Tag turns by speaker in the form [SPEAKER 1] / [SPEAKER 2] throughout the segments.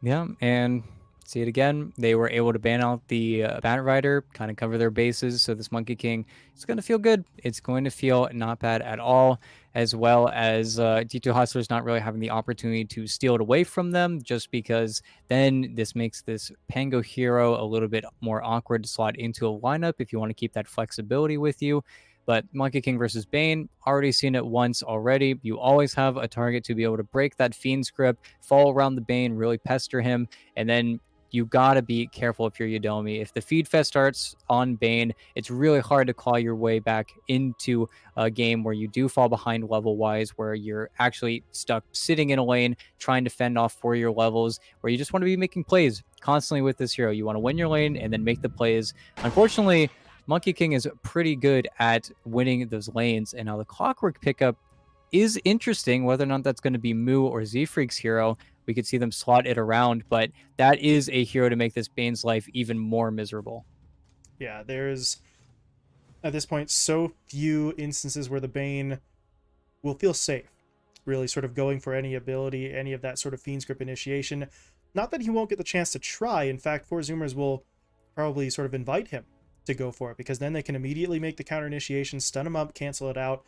[SPEAKER 1] Yeah, and see it again. They were able to ban out the Bat Rider, kind of cover their bases. So this Monkey King, it's going to feel good. It's going to feel not bad at all, as well as D2 Hustlers not really having the opportunity to steal it away from them, just because then this makes this Pango hero a little bit more awkward to slot into a lineup if you want to keep that flexibility with you. But Monkey King versus Bane, already seen it once already. You always have a target to be able to break that Fiend's grip, fall around the Bane, really pester him, and then you gotta be careful if you're Yodomi. If the feed fest starts on Bane, it's really hard to claw your way back into a game where you do fall behind level wise, where you're actually stuck sitting in a lane trying to fend off for your levels, where you just want to be making plays constantly with this hero. You want to win your lane and then make the plays. Unfortunately, Monkey King is pretty good at winning those lanes, and now the Clockwork pickup is interesting. Whether or not that's going to be Moo or Z Freak's hero, we could see them slot it around, but that is a hero to make this Bane's life even more miserable.
[SPEAKER 2] Yeah, there's at this point so few instances where the Bane will feel safe, really sort of going for any ability, any of that sort of Fiend's Grip initiation. Not that he won't get the chance to try. In fact, Four Zoomers will probably sort of invite him to go for it because then they can immediately make the counter initiation, stun him up, cancel it out,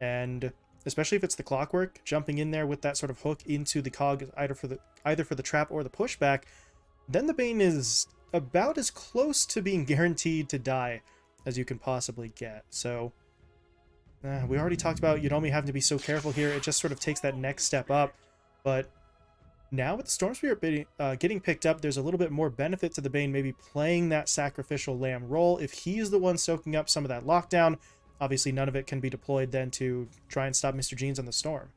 [SPEAKER 2] and especially if it's the Clockwork, jumping in there with that sort of hook into the cog either for the trap or the pushback, then the Bane is about as close to being guaranteed to die as you can possibly get. So we already talked about Yodomi having to be so careful here. It just sort of takes that next step up. But now with the Storm Spirit getting picked up, there's a little bit more benefit to the Bane maybe playing that sacrificial lamb role. If he's the one soaking up some of that lockdown, obviously none of it can be deployed then to try and stop Mr. Jeans on the Storm.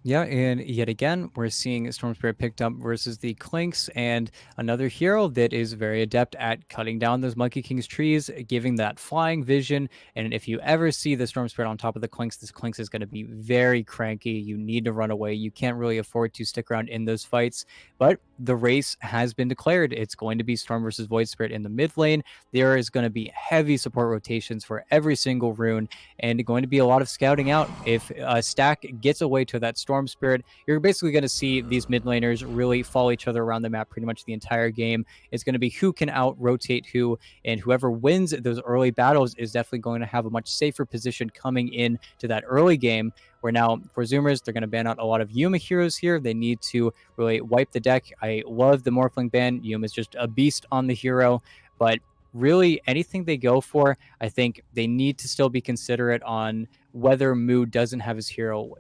[SPEAKER 1] Yeah, and yet again, we're seeing Storm Spirit picked up versus the Clinks, and another hero that is very adept at cutting down those Monkey King's trees, giving that flying vision. And if you ever see the Storm Spirit on top of the Clinks, this Clinks is going to be very cranky. You need to run away. You can't really afford to stick around in those fights. But the race has been declared. It's going to be Storm versus Void Spirit in the mid lane. There is going to be heavy support rotations for every single rune, and going to be a lot of scouting out. If a stack gets away to that Storm Spirit, you're basically going to see these mid laners really follow each other around the map pretty much the entire game. It's going to be who can out rotate who, and whoever wins those early battles is definitely going to have a much safer position coming in to that early game. Where now for Zoomers, they're going to ban out a lot of Yuma heroes here. They need to really wipe the deck. I love the Morphling ban. Yuma is just a beast on the hero, but really anything they go for, I think they need to still be considerate on whether Moo doesn't have his hero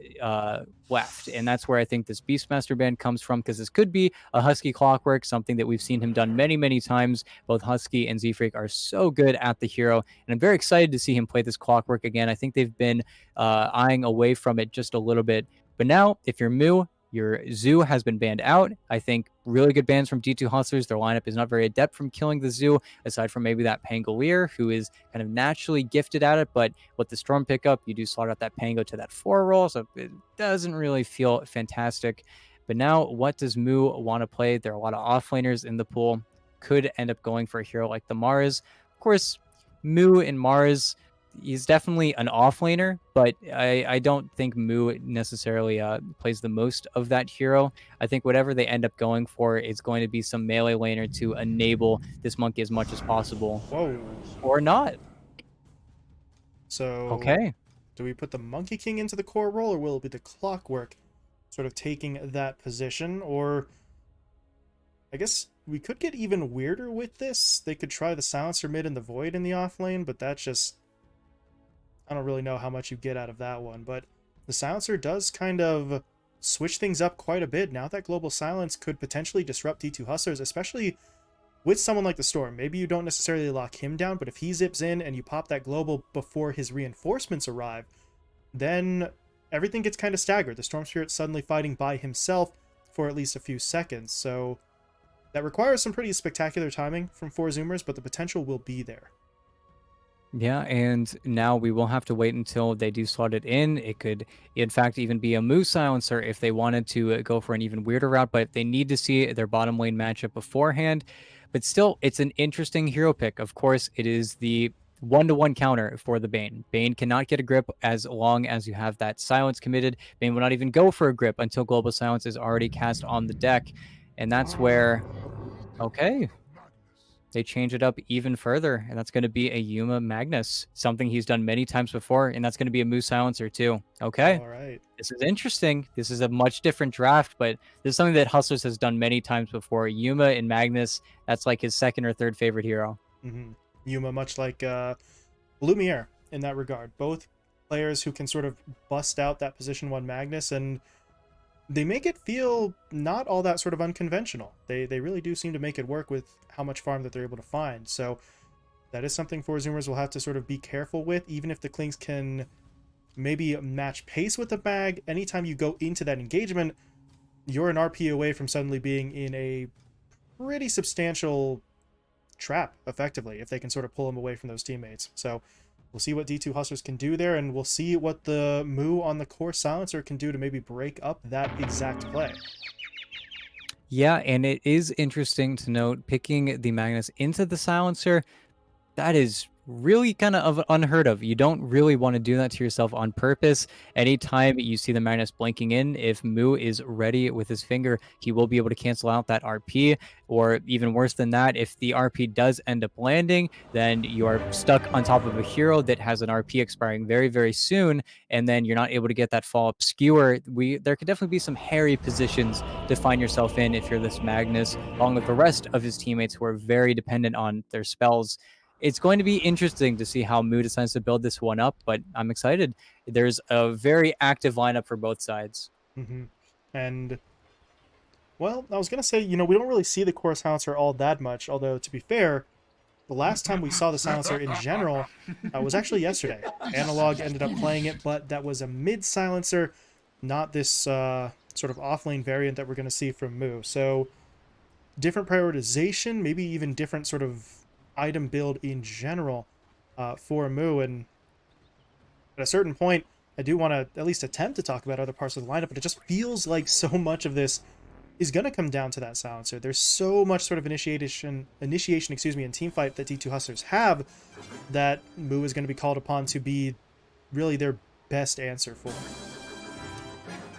[SPEAKER 1] left. And that's where I think this Beastmaster ban comes from, because this could be a Husky Clockwork, something that we've seen him done many, many times. Both Husky and Z-Freak are so good at the hero, and I'm very excited to see him play this Clockwork again. I think they've been eyeing away from it just a little bit. But now, if you're Moo, your Zoo has been banned out. I think really good bans from D2 Hustlers. Their lineup is not very adept from killing the Zoo, aside from maybe that Pangolier, who is kind of naturally gifted at it. But with the Storm pickup, you do slot out that Pango to that 4 roll, so it doesn't really feel fantastic. But now, what does Moo want to play? There are a lot of offlaners in the pool. Could end up going for a hero like the Mars. Of course, Moo and Mars, he's definitely an offlaner, but I don't think Moo necessarily plays the most of that hero. I think whatever they end up going for is going to be some melee laner to enable this monkey as much as possible,
[SPEAKER 2] Whoa.
[SPEAKER 1] or not.
[SPEAKER 2] So
[SPEAKER 1] Okay.
[SPEAKER 2] do we put the Monkey King into the core role, or will it be the Clockwork sort of taking that position? Or I guess we could get even weirder with this. They could try the Silencer mid and the Void in the off lane, but that's just... I don't really know how much you get out of that one. But the Silencer does kind of switch things up quite a bit. Now that Global Silence could potentially disrupt D2 Hustlers, especially with someone like the Storm. Maybe you don't necessarily lock him down, but if he zips in and you pop that Global before his reinforcements arrive, then everything gets kind of staggered. The Storm Spirit's suddenly fighting by himself for at least a few seconds. So that requires some pretty spectacular timing from Four Zoomers, but the potential will be there.
[SPEAKER 1] Yeah, and now we will have to wait until they do slot it in. It could, in fact, even be a Moose Silencer if they wanted to go for an even weirder route, but they need to see their bottom lane matchup beforehand. But still, it's an interesting hero pick. Of course, it is the one-to-one counter for the Bane. Bane cannot get a grip as long as you have that silence committed. Bane will not even go for a grip until Global Silence is already cast on the deck. And that's where, okay, they change it up even further, and that's going to be a Yuma Magnus, something he's done many times before, and that's going to be a Moose Silencer too. Okay,
[SPEAKER 2] All right.
[SPEAKER 1] this is interesting. This is a much different draft, but this is something that Hustlers has done many times before. Yuma and Magnus, that's like his second or third favorite hero.
[SPEAKER 2] Yuma, much like Lumiere in that regard. Both players who can sort of bust out that position one Magnus, and they make it feel not all that sort of unconventional. They really do seem to make it work with how much farm that they're able to find. So that is something for Zoomers will have to sort of be careful with, even if the Clinks can maybe match pace with the bag. Anytime you go into that engagement, you're an RP away from suddenly being in a pretty substantial trap, effectively, if they can sort of pull him away from those teammates. So we'll see what D2 Hustlers can do there, and we'll see what the Moo on the Core Silencer can do to maybe break up that exact play.
[SPEAKER 1] Yeah, and it is interesting to note picking the Magnus into the Silencer. That is really kind of unheard of. You don't really want to do that to yourself on purpose. Anytime you see the Magnus blinking in, if Moo is ready with his finger, he will be able to cancel out that RP. Or even worse than that, if the RP does end up landing, then you are stuck on top of a hero that has an RP expiring very, very soon, and then you're not able to get that follow-up skewer. There could definitely be some hairy positions to find yourself in if you're this Magnus, along with the rest of his teammates who are very dependent on their spells. It's going to be interesting to see how Moo decides to build this one up, but I'm excited. There's a very active lineup for both sides.
[SPEAKER 2] Mm-hmm. And, well, I was going to say, we don't really see the Core Silencer all that much, although, to be fair, the last time we saw the Silencer in general was actually yesterday. Analog ended up playing it, but that was a mid-Silencer, not this sort of off-lane variant that we're going to see from Moo. So, different prioritization, maybe even different sort of item build in general for Moo. And at a certain point, I do want to at least attempt to talk about other parts of the lineup, but it just feels like so much of this is going to come down to that Silencer. There's so much sort of initiation, and team fight that D2 Hustlers have that Moo is going to be called upon to be really their best answer for.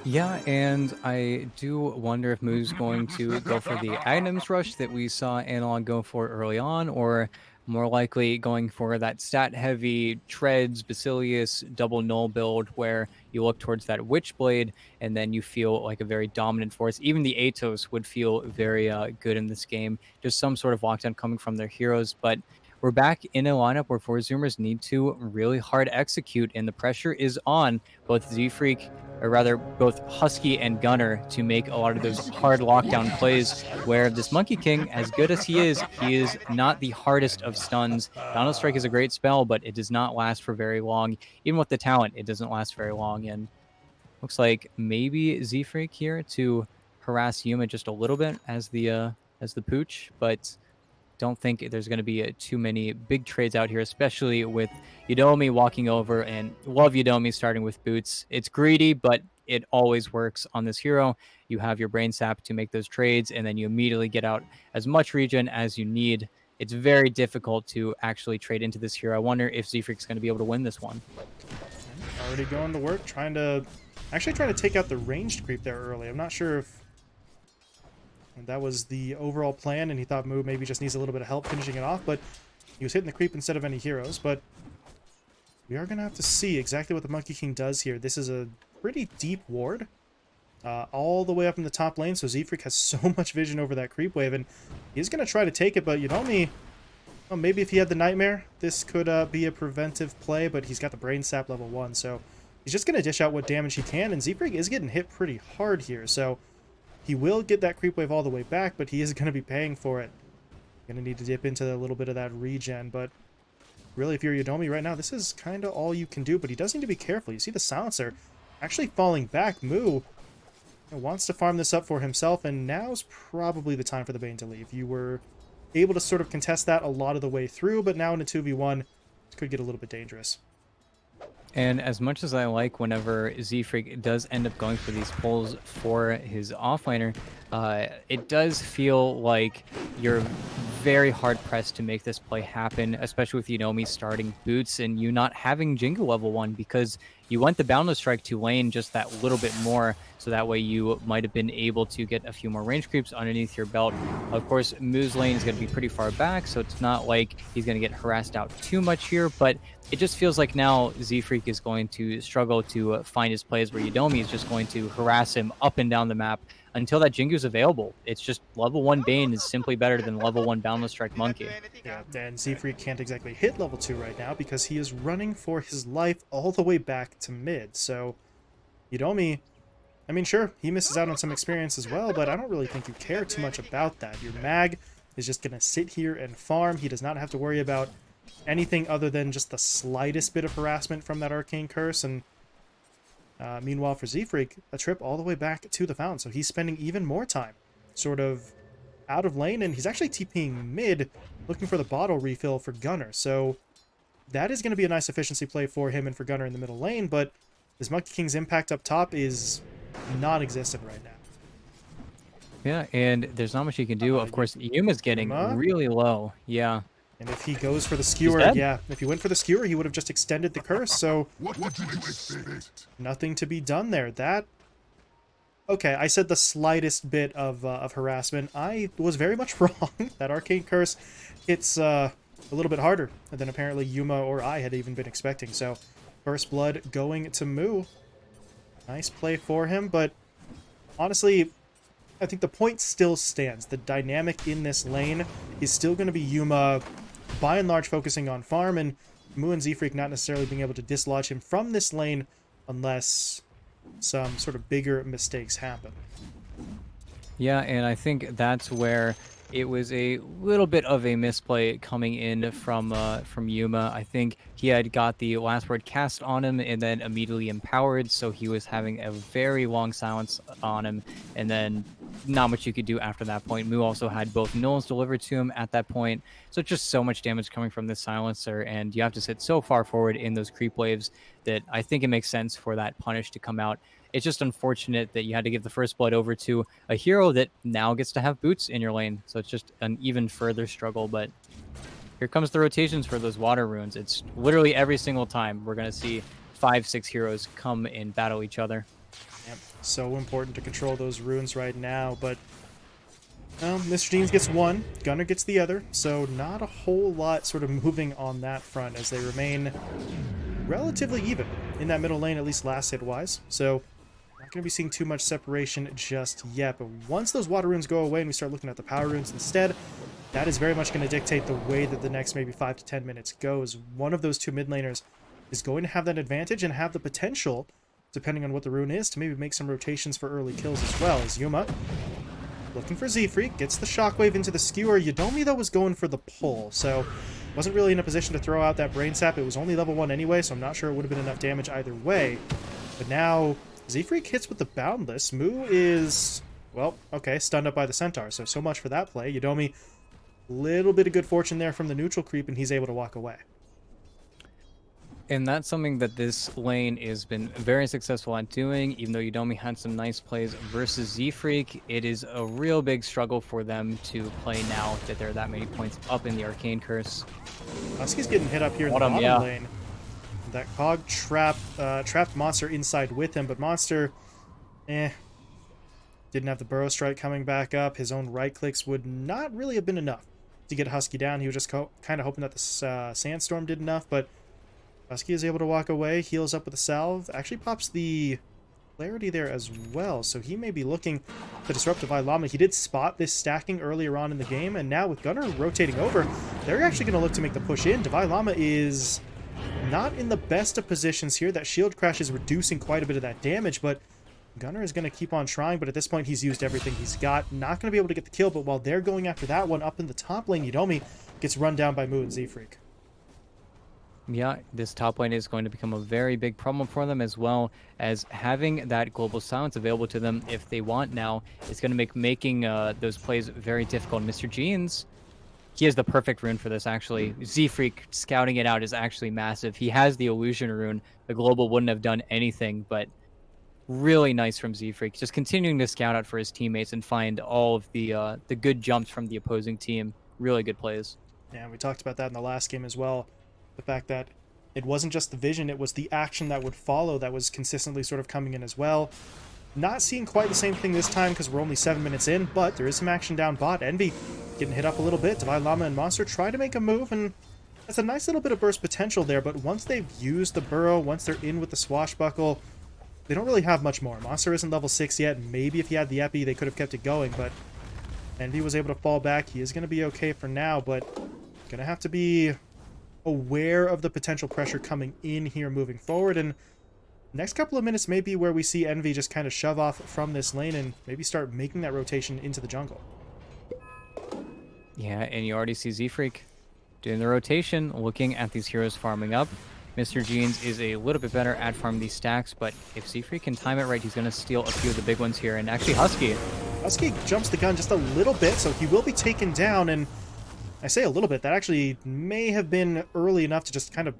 [SPEAKER 1] Yeah, and I do wonder if Moo's going to go for the items rush that we saw Analog go for early on, or more likely going for that stat-heavy Treads, Basilius, double null build where you look towards that Witchblade and then you feel like a very dominant force. Even the Atos would feel very good in this game. Just some sort of lockdown coming from their heroes, but we're back in a lineup where four Zoomers need to really hard execute, and the pressure is on both Z-Freak, or rather both Husky and Gunner, to make a lot of those hard lockdown plays where this Monkey King, as good as he is not the hardest of stuns. Downhill Strike is a great spell, but it does not last for very long. Even with the talent, it doesn't last very long, and looks like maybe Z-Freak here to harass Yuma just a little bit as the pooch, but don't think there's going to be too many big trades out here, especially with Udomi walking over, and love Udomi starting with boots. It's greedy, but it always works on this hero. You have your brain sap to make those trades, and then you immediately get out as much regen as you need. It's very difficult to actually trade into this hero. I wonder if Z-Freak's going to be able to win this one.
[SPEAKER 2] Already going to work, trying to take out the ranged creep there early. I'm not sure if that was the overall plan, and he thought Moo maybe just needs a little bit of help finishing it off, but he was hitting the creep instead of any heroes. But we are going to have to see exactly what the Monkey King does here. This is a pretty deep ward, all the way up in the top lane, so Z-Freak has so much vision over that creep wave, and he's going to try to take it, but Udomi, well, maybe if he had the Nightmare, this could be a preventive play, but he's got the Brain Sap level 1, so he's just going to dish out what damage he can, and Z-Freak is getting hit pretty hard here, so he will get that creep wave all the way back, but he is going to be paying for it. Going to need to dip into a little bit of that regen, but really, if you're Udomi right now, this is kind of all you can do, but he does need to be careful. You see the Silencer actually falling back. Moo wants to farm this up for himself, and now's probably the time for the Bane to leave. You were able to sort of contest that a lot of the way through, but now in a 2v1, it could get a little bit dangerous.
[SPEAKER 1] And as much as I like whenever Z-Freak does end up going for these pulls for his offlaner, it does feel like you're very hard pressed to make this play happen, especially with Unomi starting boots and you not having Jingu level 1 because you went the Boundless Strike to lane just that little bit more, so that way you might have been able to get a few more range creeps underneath your belt. Of course, Moo's lane is going to be pretty far back, so it's not like he's going to get harassed out too much here, but it just feels like now Z-Freak is going to struggle to find his plays where Udomi is just going to harass him up and down the map until that Jingu's available. It's just level 1 Bane is simply better than level 1 Boundless Strike Monkey.
[SPEAKER 2] Yeah, and Z-Freak can't exactly hit level 2 right now because he is running for his life all the way back to mid. So, Udomi, I mean, sure, he misses out on some experience as well, but I don't really think you care too much about that. Your mag is just going to sit here and farm. He does not have to worry about anything other than just the slightest bit of harassment from that Arcane Curse, and meanwhile for Z-Freak, a trip all the way back to the fountain, so he's spending even more time sort of out of lane, and he's actually TPing mid, looking for the bottle refill for Gunnar, so that is going to be a nice efficiency play for him and for Gunnar in the middle lane, but this Monkey King's impact up top is non-existent right now.
[SPEAKER 1] Yeah, and there's not much you can do. Of course, Yuma's getting
[SPEAKER 2] Yuma?
[SPEAKER 1] really low. Yeah.
[SPEAKER 2] And if he goes for the
[SPEAKER 1] He's
[SPEAKER 2] skewer,
[SPEAKER 1] dead.
[SPEAKER 2] yeah, if he went for the skewer, he would have just extended the curse, so
[SPEAKER 3] What did you expect?
[SPEAKER 2] nothing to be done there. That... Okay, I said the slightest bit of harassment. I was very much wrong. That Arcane Curse hits a little bit harder than apparently Yuma or I had even been expecting. So, first blood going to Moo. Nice play for him, but honestly, I think the point still stands. The dynamic in this lane is still going to be Yuma, by and large, focusing on farm, and Moo and Z-Freak not necessarily being able to dislodge him from this lane unless some sort of bigger mistakes happen.
[SPEAKER 1] Yeah, and I think that's where it was a little bit of a misplay coming in from Yuma. I think he had got the last word cast on him and then immediately empowered, so he was having a very long silence on him, and then not much you could do after that point. Mu also had both nulls delivered to him at that point, so just so much damage coming from this silencer, and you have to sit so far forward in those creep waves that I think it makes sense for that punish to come out. It's just unfortunate that you had to give the first blood over to a hero that now gets to have boots in your lane. So it's just an even further struggle. But here comes the rotations for those water runes. It's literally every single time we're going to see 5-6 heroes come and battle each other.
[SPEAKER 2] Yep. So important to control those runes right now, but well, Mr. Jeans gets one, Gunnar gets the other, so not a whole lot sort of moving on that front as they remain relatively even in that middle lane, at least last hit-wise. So not going to be seeing too much separation just yet, but once those water runes go away and we start looking at the power runes instead, that is very much going to dictate the way that the next maybe 5 to 10 minutes goes. One of those two mid laners is going to have that advantage and have the potential, depending on what the rune is, to maybe make some rotations for early kills as well. As Yuma, looking for Z-Freak, gets the shockwave into the skewer. Udomi, though, was going for the pull, so wasn't really in a position to throw out that brain sap. It was only level 1 anyway, so I'm not sure it would have been enough damage either way. But now Z-Freak hits with the Boundless. Moo is, well, okay, stunned up by the Centaur, so much for that play. Udomi, little bit of good fortune there from the neutral creep, and he's able to walk away.
[SPEAKER 1] And that's something that this lane has been very successful at doing, even though Udomi had some nice plays versus Z-Freak. It is a real big struggle for them to play now that they're that many points up in the Arcane Curse.
[SPEAKER 2] Husky's getting hit up here in the bottom lane. That Cog trapped Monster inside with him, but Monster, didn't have the Burrow Strike coming back up. His own right clicks would not really have been enough to get Husky down. He was just kind of hoping that the Sandstorm did enough, but Husky is able to walk away, heals up with a salve, actually pops the clarity there as well, so he may be looking to disrupt Divine Llama. He did spot this stacking earlier on in the game, and now with Gunnar rotating over, they're actually going to look to make the push in. Divine Llama is not in the best of positions here. That shield crash is reducing quite a bit of that damage, but Gunnar is going to keep on trying, but at this point he's used everything he's got. Not going to be able to get the kill, but while they're going after that one up in the top lane, Udomi gets run down by Moo and Z-Freak.
[SPEAKER 1] Yeah, this top lane is going to become a very big problem for them, as well as having that global silence available to them if they want now. It's going to make making those plays very difficult. Mr. Jeans, he has the perfect rune for this, actually. Z-Freak scouting it out is actually massive. He has the illusion rune. The global wouldn't have done anything, but really nice from Z-Freak. Just continuing to scout out for his teammates and find all of the good jumps from the opposing team. Really good plays.
[SPEAKER 2] Yeah, we talked about that in the last game as well. The fact that it wasn't just the vision, it was the action that would follow that was consistently sort of coming in as well. Not seeing quite the same thing this time because we're only 7 minutes in, but there is some action down bot. Envy getting hit up a little bit. Divine Llama and Monster try to make a move, and that's a nice little bit of burst potential there, but once they've used the burrow, once they're in with the swashbuckle, they don't really have much more. Monster isn't level 6 yet. Maybe if he had the epi, they could have kept it going, but Envy was able to fall back. He is going to be okay for now, but going to have to be aware of the potential pressure coming in here moving forward, and next couple of minutes may be where we see Envy just kind of shove off from this lane and maybe start making that rotation into the jungle.
[SPEAKER 1] Yeah, and you already see Z-Freak doing the rotation, looking at these heroes farming up. Mr. Jeans is a little bit better at farming these stacks, but if Z-Freak can time it right, he's going to steal a few of the big ones here. And actually,
[SPEAKER 2] Husky jumps the gun just a little bit, so he will be taken down, and I say a little bit, that actually may have been early enough to just kind of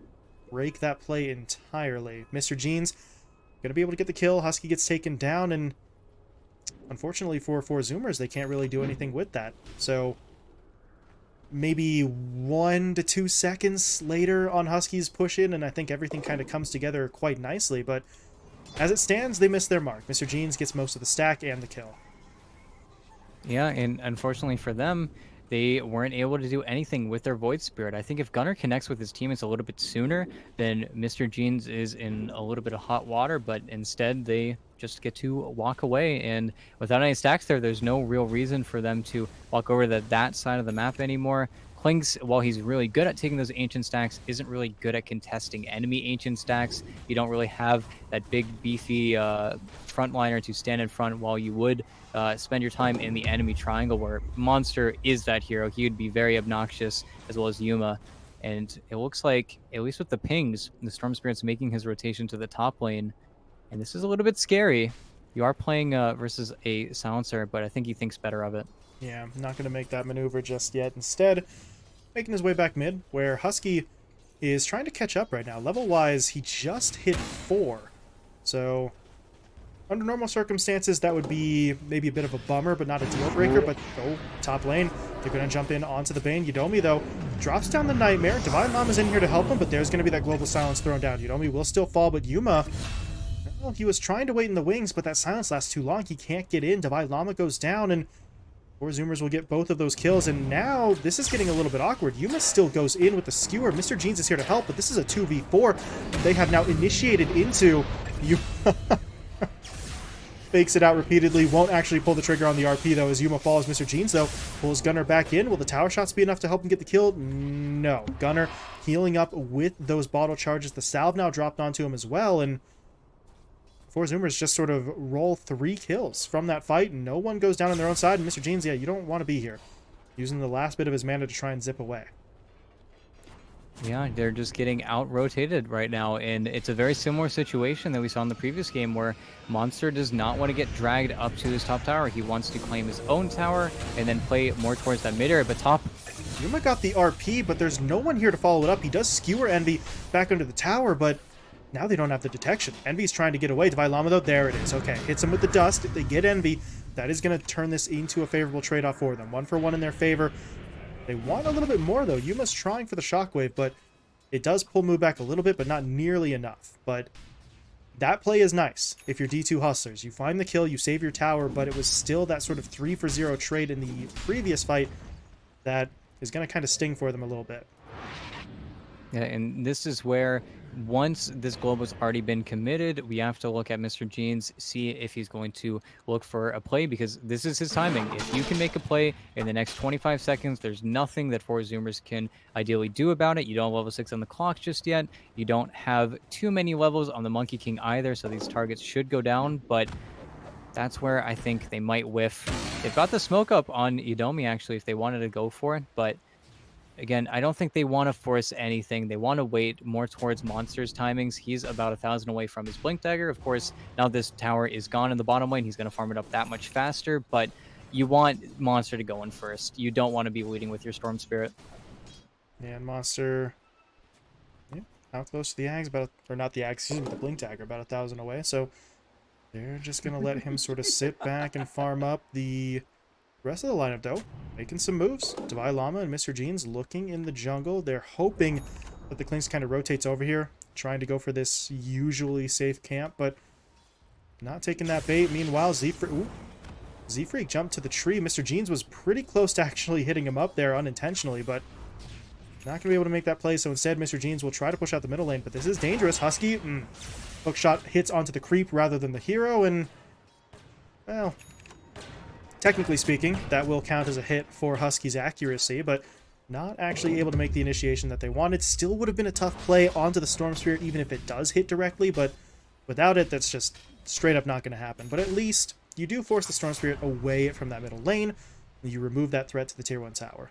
[SPEAKER 2] break that play entirely. Mr. Jeans going to be able to get the kill. Husky gets taken down, and unfortunately for Zoomers, they can't really do anything with that. So maybe 1 to 2 seconds later on Husky's push in, and I think everything kind of comes together quite nicely, but as it stands, they miss their mark. Mr. Jeans gets most of the stack and the kill.
[SPEAKER 1] Yeah, and unfortunately for them, they weren't able to do anything with their Void Spirit. I think if Gunnar connects with his teammates a little bit sooner, then Mr. Jeans is in a little bit of hot water, but instead they just get to walk away. And without any stacks there, there's no real reason for them to walk over to that side of the map anymore. Klings, while he's really good at taking those ancient stacks, isn't really good at contesting enemy ancient stacks. You don't really have that big, beefy frontliner to stand in front while you would spend your time in the enemy triangle, where Monster is that hero. He would be very obnoxious, as well as Yuma. And it looks like, at least with the pings, the Storm Spirit's making his rotation to the top lane. And this is a little bit scary. You are playing versus a silencer, but I think he thinks better of it.
[SPEAKER 2] Yeah, I'm not going to make that maneuver just yet. Instead, making his way back mid, where Husky is trying to catch up right now. Level-wise, he just hit 4. So, under normal circumstances, that would be maybe a bit of a bummer, but not a deal breaker. But, oh, top lane. They're going to jump in onto the Bane. Yudomi, though, drops down the Nightmare. Divine Llama's in here to help him, but there's going to be that Global Silence thrown down. Yudomi will still fall, but Yuma, well, he was trying to wait in the wings, but that silence lasts too long. He can't get in. Divine Llama goes down, and Four Zoomers will get both of those kills, and now this is getting a little bit awkward. Yuma still goes in with the skewer. Mr. Jeans is here to help, but this is a 2v4. They have now initiated into Yuma. Fakes it out repeatedly, won't actually pull the trigger on the RP, though, as Yuma follows Mr. Jeans, though. Pulls Gunnar back in. Will the tower shots be enough to help him get the kill? No. Gunnar healing up with those bottle charges. The salve now dropped onto him as well, and Four Zoomers just sort of roll 3 kills from that fight, and no one goes down on their own side. And Mr. Jeans, yeah, you don't want to be here. Using the last bit of his mana to try and zip away.
[SPEAKER 1] Yeah, they're just getting out-rotated right now, and it's a very similar situation that we saw in the previous game where Monster does not want to get dragged up to his top tower. He wants to claim his own tower and then play more towards that mid area, but top...
[SPEAKER 2] Yuma got the RP, but there's no one here to follow it up. He does skewer Envy back under the tower, but now they don't have the detection. Envy's trying to get away. Divine Llama, though, there it is. Okay, hits him with the dust. If they get Envy, that is going to turn this into a favorable trade-off for them. 1 for 1 in their favor. They want a little bit more, though. Yuma's trying for the shockwave, but it does pull move back a little bit, but not nearly enough. But that play is nice if you're D2 Hustlers. You find the kill, you save your tower, but it was still that sort of 3 for 0 trade in the previous fight that is going to kind of sting for them a little bit.
[SPEAKER 1] Yeah, and this is where once this globe has already been committed, we have to look at Mr. Jeans, see if he's going to look for a play, because this is his timing. If you can make a play in the next 25 seconds, there's nothing that Four Zoomers can ideally do about it. You don't have level 6 on the clock just yet. You don't have too many levels on the Monkey King either, so these targets should go down, but that's where I think they might whiff. They've got the smoke up on Yudomi, actually, if they wanted to go for it, but again, I don't think they want to force anything. They want to wait more towards Monster's timings. He's about 1,000 away from his Blink Dagger. Of course, now this tower is gone in the bottom lane. He's going to farm it up that much faster, but you want Monster to go in first. You don't want to be leading with your Storm Spirit.
[SPEAKER 2] And Monster, yeah, how close to the Ags? About, or not the Ags, excuse me, the Blink Dagger, about 1,000 away. So they're just going to let him sort of sit back and farm up the Rest of the lineup, though, making some moves. Divine Llama and Mr. Jeans looking in the jungle. They're hoping that the Clinks kind of rotates over here, trying to go for this usually safe camp, but not taking that bait. Meanwhile, Z-Freak jumped to the tree. Mr. Jeans was pretty close to actually hitting him up there unintentionally, but not going to be able to make that play. So instead, Mr. Jeans will try to push out the middle lane, but this is dangerous. Husky, hook shot hits onto the creep rather than the hero, and, well, technically speaking, that will count as a hit for Husky's accuracy, but not actually able to make the initiation that they wanted. Still would have been a tough play onto the Storm Spirit, even if it does hit directly, but without it, that's just straight up not going to happen. But at least you do force the Storm Spirit away from that middle lane, and you remove that threat to the tier 1 tower.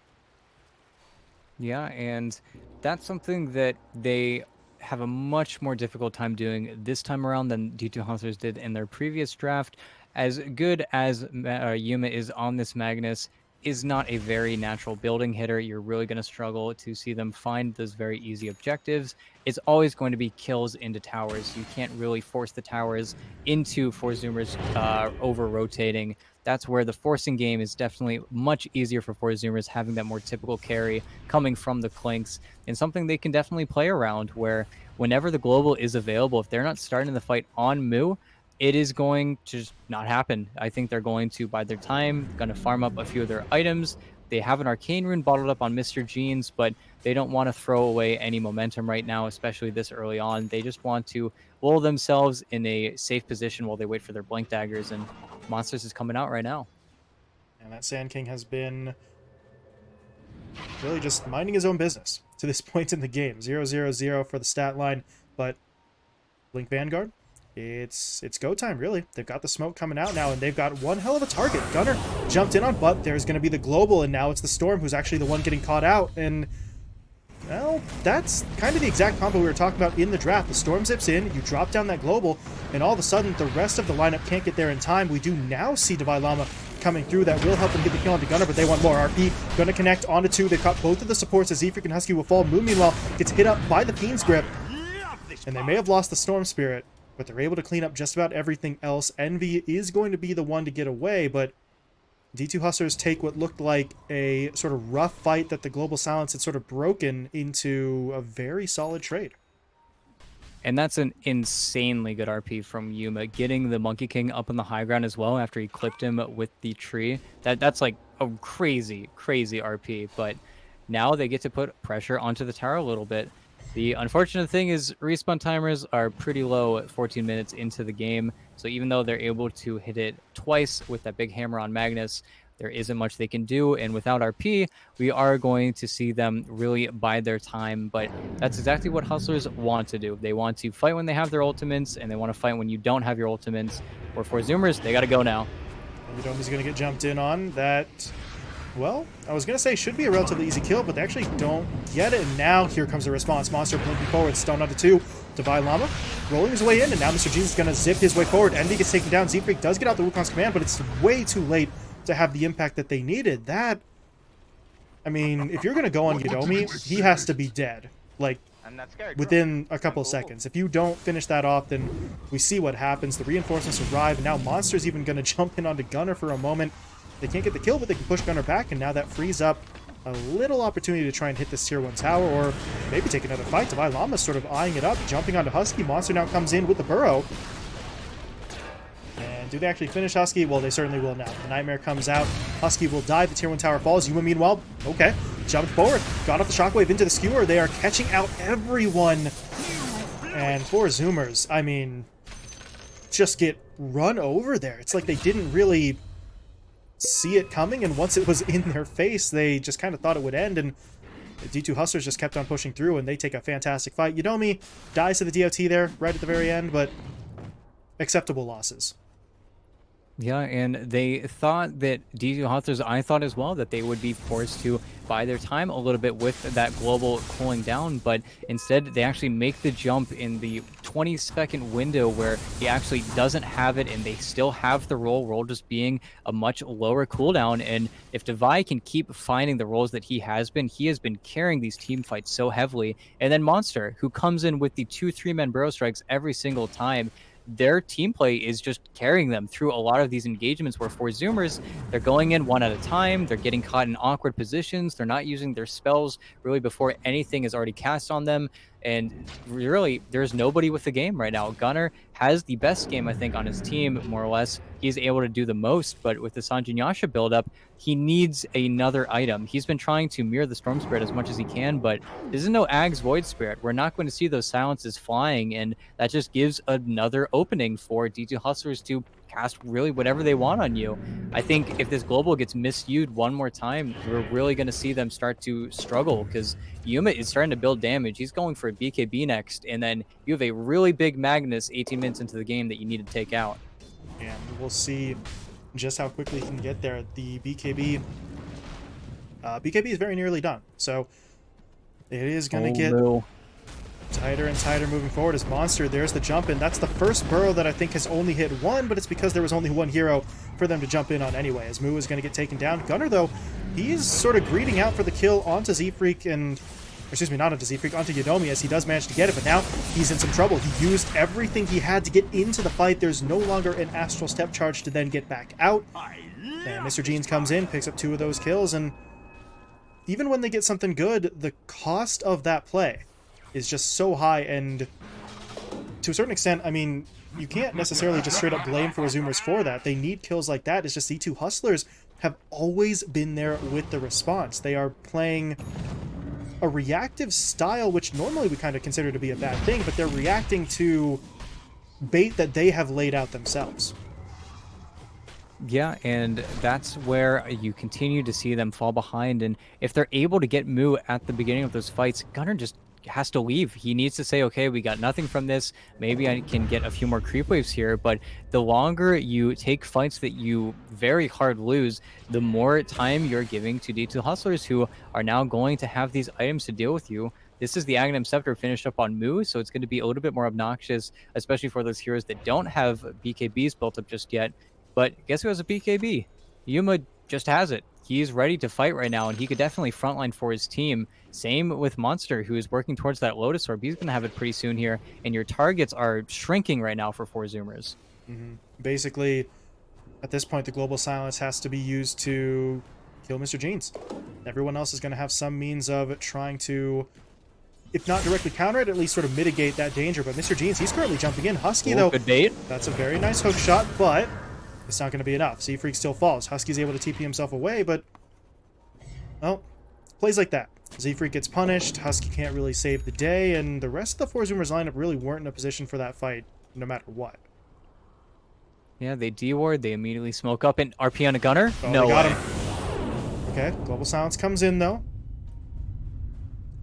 [SPEAKER 1] Yeah, and that's something that they have a much more difficult time doing this time around than D2 Hunters did in their previous draft. As good as Yuma is on this Magnus, is not a very natural building hitter. You're really going to struggle to see them find those very easy objectives. It's always going to be kills into towers. You can't really force the towers into Zoomers over rotating. That's where the forcing game is definitely much easier for Zoomers, having that more typical carry coming from the Clinks, and something they can definitely play around, where whenever the global is available, if they're not starting the fight on Mu, it is going to just not happen. I think they're going to bide their time, going to farm up a few of their items. They have an Arcane Rune bottled up on Mr. Jeans, but they don't want to throw away any momentum right now, especially this early on. They just want to lull themselves in a safe position while they wait for their Blink Daggers, and Monsters is coming out right now.
[SPEAKER 2] And that Sand King has been really just minding his own business to this point in the game. 0-0-0 for the stat line, but Blink Vanguard, it's go time, really. They've got the smoke coming out now, and they've got one hell of a target. Gunner jumped in on, but there's going to be the global, and now it's the Storm who's actually the one getting caught out, and, well, that's kind of the exact combo we were talking about in the draft. The Storm zips in, you drop down that global, and all of a sudden, the rest of the lineup can't get there in time. We do now see Divine Llama coming through. That will help them get the kill onto Gunner, but they want more. RP going to connect onto 2. They've got both of the supports as Z-Freak and Husky will fall. Moon, meanwhile, gets hit up by the Fiend's Grip, and they may have lost the Storm Spirit, but they're able to clean up just about everything else. Envy is going to be the one to get away, but D2 Hustlers take what looked like a sort of rough fight that the Global Silence had sort of broken into a very solid trade.
[SPEAKER 1] And that's an insanely good RP from Yuma, getting the Monkey King up on the high ground as well after he clipped him with the tree. That's like a crazy, crazy RP, but now they get to put pressure onto the tower a little bit. The unfortunate thing is respawn timers are pretty low at 14 minutes into the game, so even though they're able to hit it twice with that big hammer on Magnus, there isn't much they can do, and without RP, we are going to see them really bide their time, but that's exactly what Hustlers want to do. They want to fight when they have their ultimates, and they want to fight when you don't have your ultimates. Or for Zoomers, they got to go now.
[SPEAKER 2] Yudomi's going to get jumped in on. That, well, I was going to say should be a relatively easy kill, but they actually don't get it, and now here comes the response. Monster blinking forward, stone onto 2. Divine Llama rolling his way in, and now Mr. Jeans is going to zip his way forward. Envy gets taken down. Z-Freak does get out the Wukong's command, but it's way too late to have the impact that they needed. That, I mean, if you're going to go on Yudomi, he has to be dead, like, within a couple of seconds. If you don't finish that off, then we see what happens. The reinforcements arrive, and now Monster's even going to jump in onto Gunner for a moment. They can't get the kill, but they can push Gunner back, and now that frees up a little opportunity to try and hit this tier 1 tower, or maybe take another fight. Divine Llama's sort of eyeing it up, jumping onto Husky. Monster now comes in with the burrow. And do they actually finish Husky? Well, they certainly will now. The Nightmare comes out. Husky will die. The tier 1 tower falls. Yuma, meanwhile, okay, jumped forward. Got off the shockwave into the skewer. They are catching out everyone. And for Zoomers, I mean, just get run over there. It's like they didn't really see it coming, and once it was in their face, they just kind of thought it would end, and the D2 Hustlers just kept on pushing through, and they take a fantastic fight. Yudomi dies to the DOT there right at the very end, but acceptable losses.
[SPEAKER 1] Yeah, and they thought that D2 Hunters, I thought as well, that they would be forced to buy their time a little bit with that global cooling down, but instead they actually make the jump in the 20-second window where he actually doesn't have it, and they still have the roll just being a much lower cooldown. And if Devi can keep finding the roles that he has been carrying these team fights so heavily. And then Monster, who comes in with the 2-3-man burrow strikes every single time, their team play is just carrying them through a lot of these engagements where for Zoomers, they're going in one at a time, they're getting caught in awkward positions, they're not using their spells really before anything is already cast on them. And really, there's nobody with the game right now. Gunnar has the best game, I think, on his team, more or less. He's able to do the most, but with the Sanjin Yasha buildup, he needs another item. He's been trying to mirror the Storm Spirit as much as he can, but this is no Ag's Void Spirit. We're not going to see those silences flying, and that just gives another opening for D2 Hustlers to cast really whatever they want on you. I think if this global gets misused one more time, we're really going to see them start to struggle because Yuma is starting to build damage. He's going for a BKB next, and then you have a really big Magnus 18 minutes into the game that you need to take out.
[SPEAKER 2] And we'll see just how quickly he can get there. The BKB is very nearly done, so it is going to get
[SPEAKER 1] no.
[SPEAKER 2] tighter and tighter moving forward as Monster. There's the jump in. That's the first burrow that I think has only hit one, but it's because there was only one hero for them to jump in on anyway, as Moo is going to get taken down. Gunnar, though, he's sort of greeting out for the kill onto Z-Freak and... excuse me, not onto Z-Freak, onto Yodomi, as he does manage to get it, but now he's in some trouble. He used everything he had to get into the fight. There's no longer an Astral Step charge to then get back out. And Mr. Jeans comes in, picks up 2 of those kills, and even when they get something good, the cost of that play is just so high, and to a certain extent, I mean, you can't necessarily just straight up blame for Zoomers for that. They need kills like that. It's just D2 Hustlers have always been there with the response. They are playing a reactive style, which normally we kind of consider to be a bad thing, but they're reacting to bait that they have laid out themselves.
[SPEAKER 1] Yeah, and that's where you continue to see them fall behind. And if they're able to get Moo at the beginning of those fights, Gunnar just has to leave. He needs to say, okay, we got nothing from this. Maybe I can get a few more creep waves here. But the longer you take fights that you very hard lose, the more time you're giving to D2 Hustlers, who are now going to have these items to deal with you. This is the Aghanim Scepter finished up on Moo, so it's going to be a little bit more obnoxious, especially for those heroes that don't have BKBs built up just yet. But guess who has a BKB? Yuma just has it. He's ready to fight right now, and he could definitely frontline for his team. Same with Monster, who is working towards that Lotus Orb. He's going to have it pretty soon here, and your targets are shrinking right now for 4 Zoomers.
[SPEAKER 2] Basically, at this point, the Global Silence has to be used to kill Mr. Jeans. Everyone else is going to have some means of trying to, if not directly counter it, at least sort of mitigate that danger. But Mr. Jeans, he's currently jumping in. Husky, though,
[SPEAKER 1] Good bait.
[SPEAKER 2] that's a very nice hook shot, but it's not going to be enough. Z-Freak still falls. Husky's able to TP himself away, but, well, plays like that. Z-Freak gets punished, Husky can't really save the day, and the rest of the 4 Zoomers lineup really weren't in a position for that fight, no matter what.
[SPEAKER 1] Yeah, they D-ward, they immediately smoke up, and RP on a Gunner?
[SPEAKER 2] Oh,
[SPEAKER 1] No
[SPEAKER 2] they got
[SPEAKER 1] way.
[SPEAKER 2] him. Okay, Global Silence comes in, though.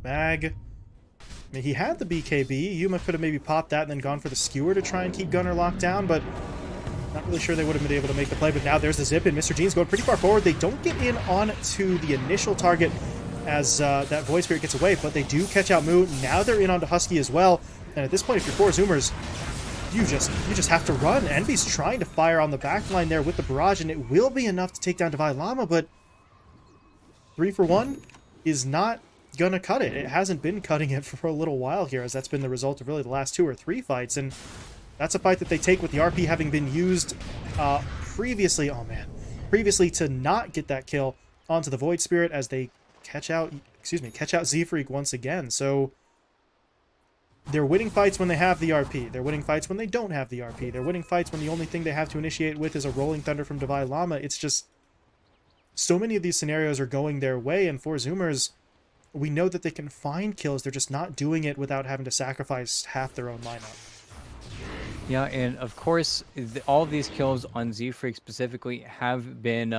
[SPEAKER 2] Mag. I mean, he had the BKB. Yuma could have maybe popped that and then gone for the Skewer to try and keep Gunner locked down, but not really sure they would have been able to make the play. But now there's the zip, and Mr. Jeans going pretty far forward. They don't get in on to the initial target as that Void Spirit gets away, but they do catch out Moo. Now they're in onto Husky as well. And at this point, if you're 4 Zoomers, you just have to run. Envy's trying to fire on the back line there with the barrage, and it will be enough to take down Divine Llama, but 3 for 1 is not gonna cut it. It hasn't been cutting it for a little while here, as that's been the result of really the last 2 or 3 fights, and that's a fight that they take with the RP having been used previously. Oh man, previously to not get that kill onto the Void Spirit as they catch out Z-Freak once again. So they're winning fights when they have the RP. They're winning fights when they don't have the RP. They're winning fights when the only thing they have to initiate with is a Rolling Thunder from Divine Llama. It's just so many of these scenarios are going their way, and for Zoomers, we know that they can find kills. They're just not doing it without having to sacrifice half their own lineup.
[SPEAKER 1] Yeah, and of course, all of these kills on Z-Freak specifically have been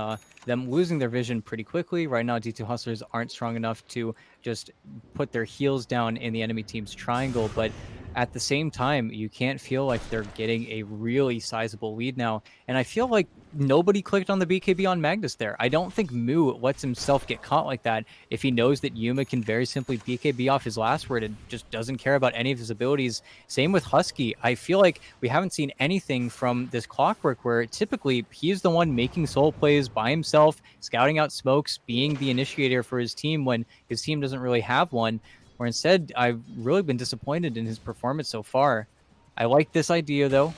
[SPEAKER 1] them losing their vision pretty quickly. Right now, D2 Hustlers aren't strong enough to just put their heels down in the enemy team's triangle, but at the same time, you can't feel like they're getting a really sizable lead now. And I feel like nobody clicked on the BKB on Magnus there. I don't think Moo lets himself get caught like that if he knows that Yuma can very simply BKB off his last word and just doesn't care about any of his abilities. Same with Husky. I feel like we haven't seen anything from this Clockwork where typically he's the one making solo plays by himself, scouting out smokes, being the initiator for his team when his team doesn't really have one. Where instead, I've really been disappointed in his performance so far. I like this idea, though.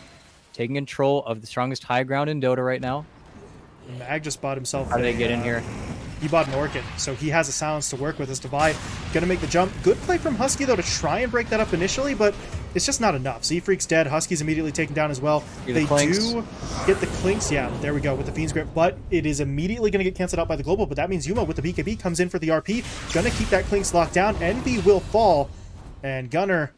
[SPEAKER 1] taking control of the strongest high ground in Dota right now.
[SPEAKER 2] Mag just bought himself
[SPEAKER 1] How do they get in here?
[SPEAKER 2] he bought an Orchid, so he has a silence to work with as Divide. Gonna make the jump. Good play from Husky, though, to try and break that up initially, but it's just not enough. Z-Freak's dead. Husky's immediately taken down as well. They do get the Clinks. Yeah, there we go with the Fiend's Grip, but it is immediately going to get canceled out by the Global, but that means Yuma with the BKB comes in for the RP. Gonna keep that Clinks locked down. Envy will fall, and Gunner,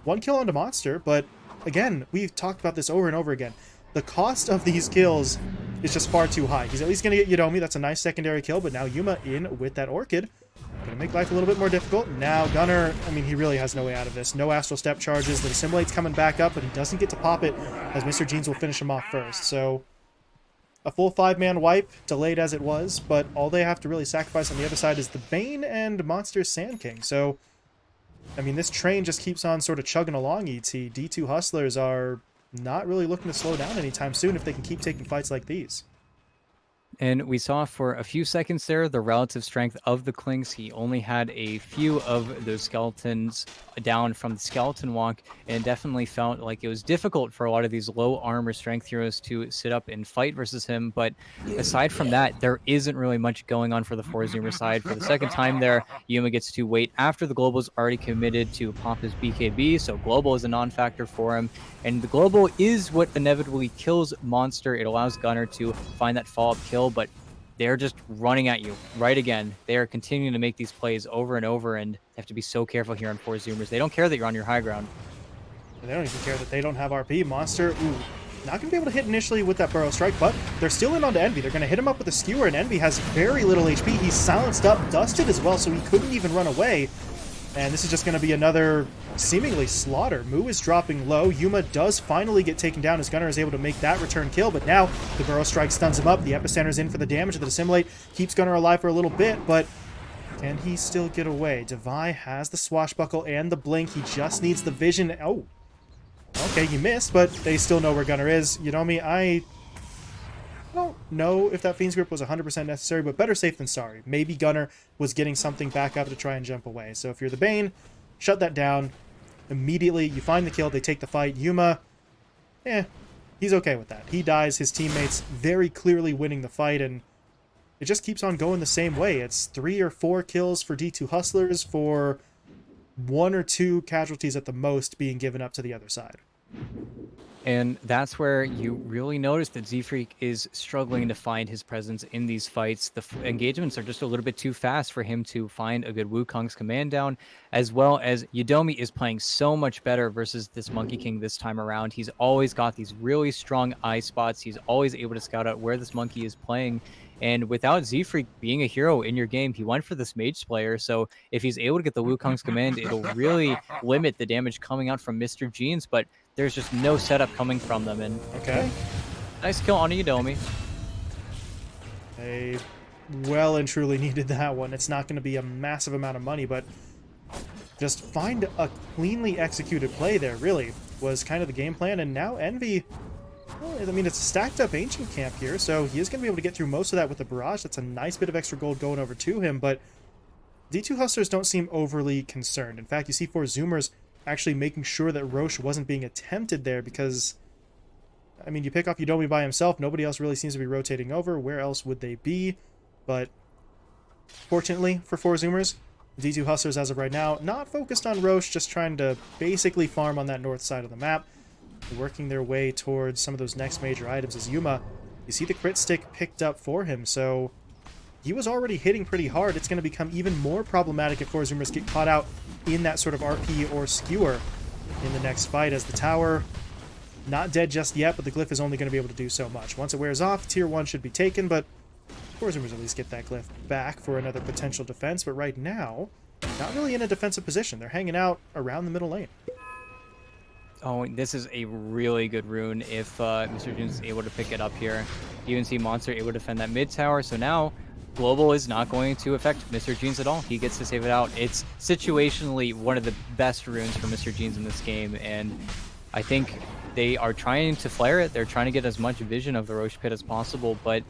[SPEAKER 2] 1 kill onto Monster, but again, we've talked about this over and over again. The cost of these kills is just far too high. He's at least going to get Yudomi. That's a nice secondary kill, but now Yuma in with that Orchid. Going to make life a little bit more difficult. Now Gunner, I mean, he really has no way out of this. No Astral Step charges. The Assimilate's coming back up, but he doesn't get to pop it as Mr. Jeans will finish him off first. So a full 5-man wipe, delayed as it was, but all they have to really sacrifice on the other side is the Bane and Monster's Sand King. So, I mean, this train just keeps on sort of chugging along, ET. D2 Hustlers are not really looking to slow down anytime soon if they can keep taking fights like these.
[SPEAKER 1] And we saw for a few seconds there the relative strength of the Clinks. He only had a few of those skeletons down from the skeleton walk, and definitely felt like it was difficult for a lot of these low armor strength heroes to sit up and fight versus him. But aside from that, there isn't really much going on for the ForZoomer side. For the second time there, Yuma gets to wait after the Global's already committed to pop his BKB, so Global is a non-factor for him. And the Global is what inevitably kills Monster. It allows Gunner to find that follow-up kill, but they're just running at you right again. They are continuing to make these plays over and over, and they have to be so careful here on ForZoomers. They don't care that you're on your high ground.
[SPEAKER 2] They don't even care that they don't have RP. Monster, ooh, not going to be able to hit initially with that Burrow Strike, but they're still in onto Envy. They're going to hit him up with a Skewer, and Envy has very little HP. He's silenced up, dusted as well, so he couldn't even run away. And this is just going to be another seemingly slaughter. Moo is dropping low. Yuma does finally get taken down as Gunner is able to make that return kill, but now the Burrow Strike stuns him up. The Epicenter's in for the damage. The Assimilate keeps Gunner alive for a little bit, but can he still get away? Devi has the Swashbuckle and the Blink. He just needs the Vision. Oh, okay, he missed, but they still know where Gunner is. Yudomi, I don't know if that Fiend's Grip was 100% necessary, but better safe than sorry. Maybe Gunner was getting something back up to try and jump away. So if you're the Bane, shut that down. Immediately, you find the kill, they take the fight. Yuma, he's okay with that. He dies, his teammates very clearly winning the fight, and it just keeps on going the same way. It's 3 or 4 kills for D2 Hustlers for 1 or 2 casualties at the most being given up to the other side.
[SPEAKER 1] And that's where you really notice that Z-Freak is struggling to find his presence in these fights. The engagements are just a little bit too fast for him to find a good Wukong's command down, as well as Yudomi is playing so much better versus this Monkey King this time around. He's always got these really strong eye spots. He's always able to scout out where this monkey is playing. And without Z-Freak being a hero in your game, he went for this Mage Slayer. So if he's able to get the Wukong's command, it'll really limit the damage coming out from Mr. Jeans, but there's just no setup coming from them. And
[SPEAKER 2] okay,
[SPEAKER 1] nice kill on Yudomi.
[SPEAKER 2] They well and truly needed that one. It's not going to be a massive amount of money, but just find a cleanly executed play there, really, was kind of the game plan. And now Envy, well, I mean, it's a stacked up Ancient Camp here, so he is going to be able to get through most of that with the Barrage. That's a nice bit of extra gold going over to him, but D2 Hustlers don't seem overly concerned. In fact, you see ForZoomers actually making sure that Roche wasn't being attempted there because, I mean, you pick off Yudomi by himself, nobody else really seems to be rotating over. Where else would they be? But fortunately for ForZoomers, D2 Hustlers as of right now, not focused on Roche, just trying to basically farm on that north side of the map, working their way towards some of those next major items. As Yuma, you see the crit stick picked up for him, so he was already hitting pretty hard. It's going to become even more problematic if ForZoomers get caught out in that sort of RP or skewer in the next fight, as the tower, not dead just yet, but the glyph is only going to be able to do so much. Once it wears off, tier 1 should be taken, but ForZoomers at least get that glyph back for another potential defense. But right now, not really in a defensive position. They're hanging out around the middle lane.
[SPEAKER 1] Oh, this is a really good rune if Mr. Jones is able to pick it up here. You even see Monster able to defend that mid tower, so now Global is not going to affect Mr. Jeans at all. He gets to save it out. It's situationally one of the best runes for Mr. Jeans in this game, and I think they are trying to flare it. They're trying to get as much vision of the Roche Pit as possible, but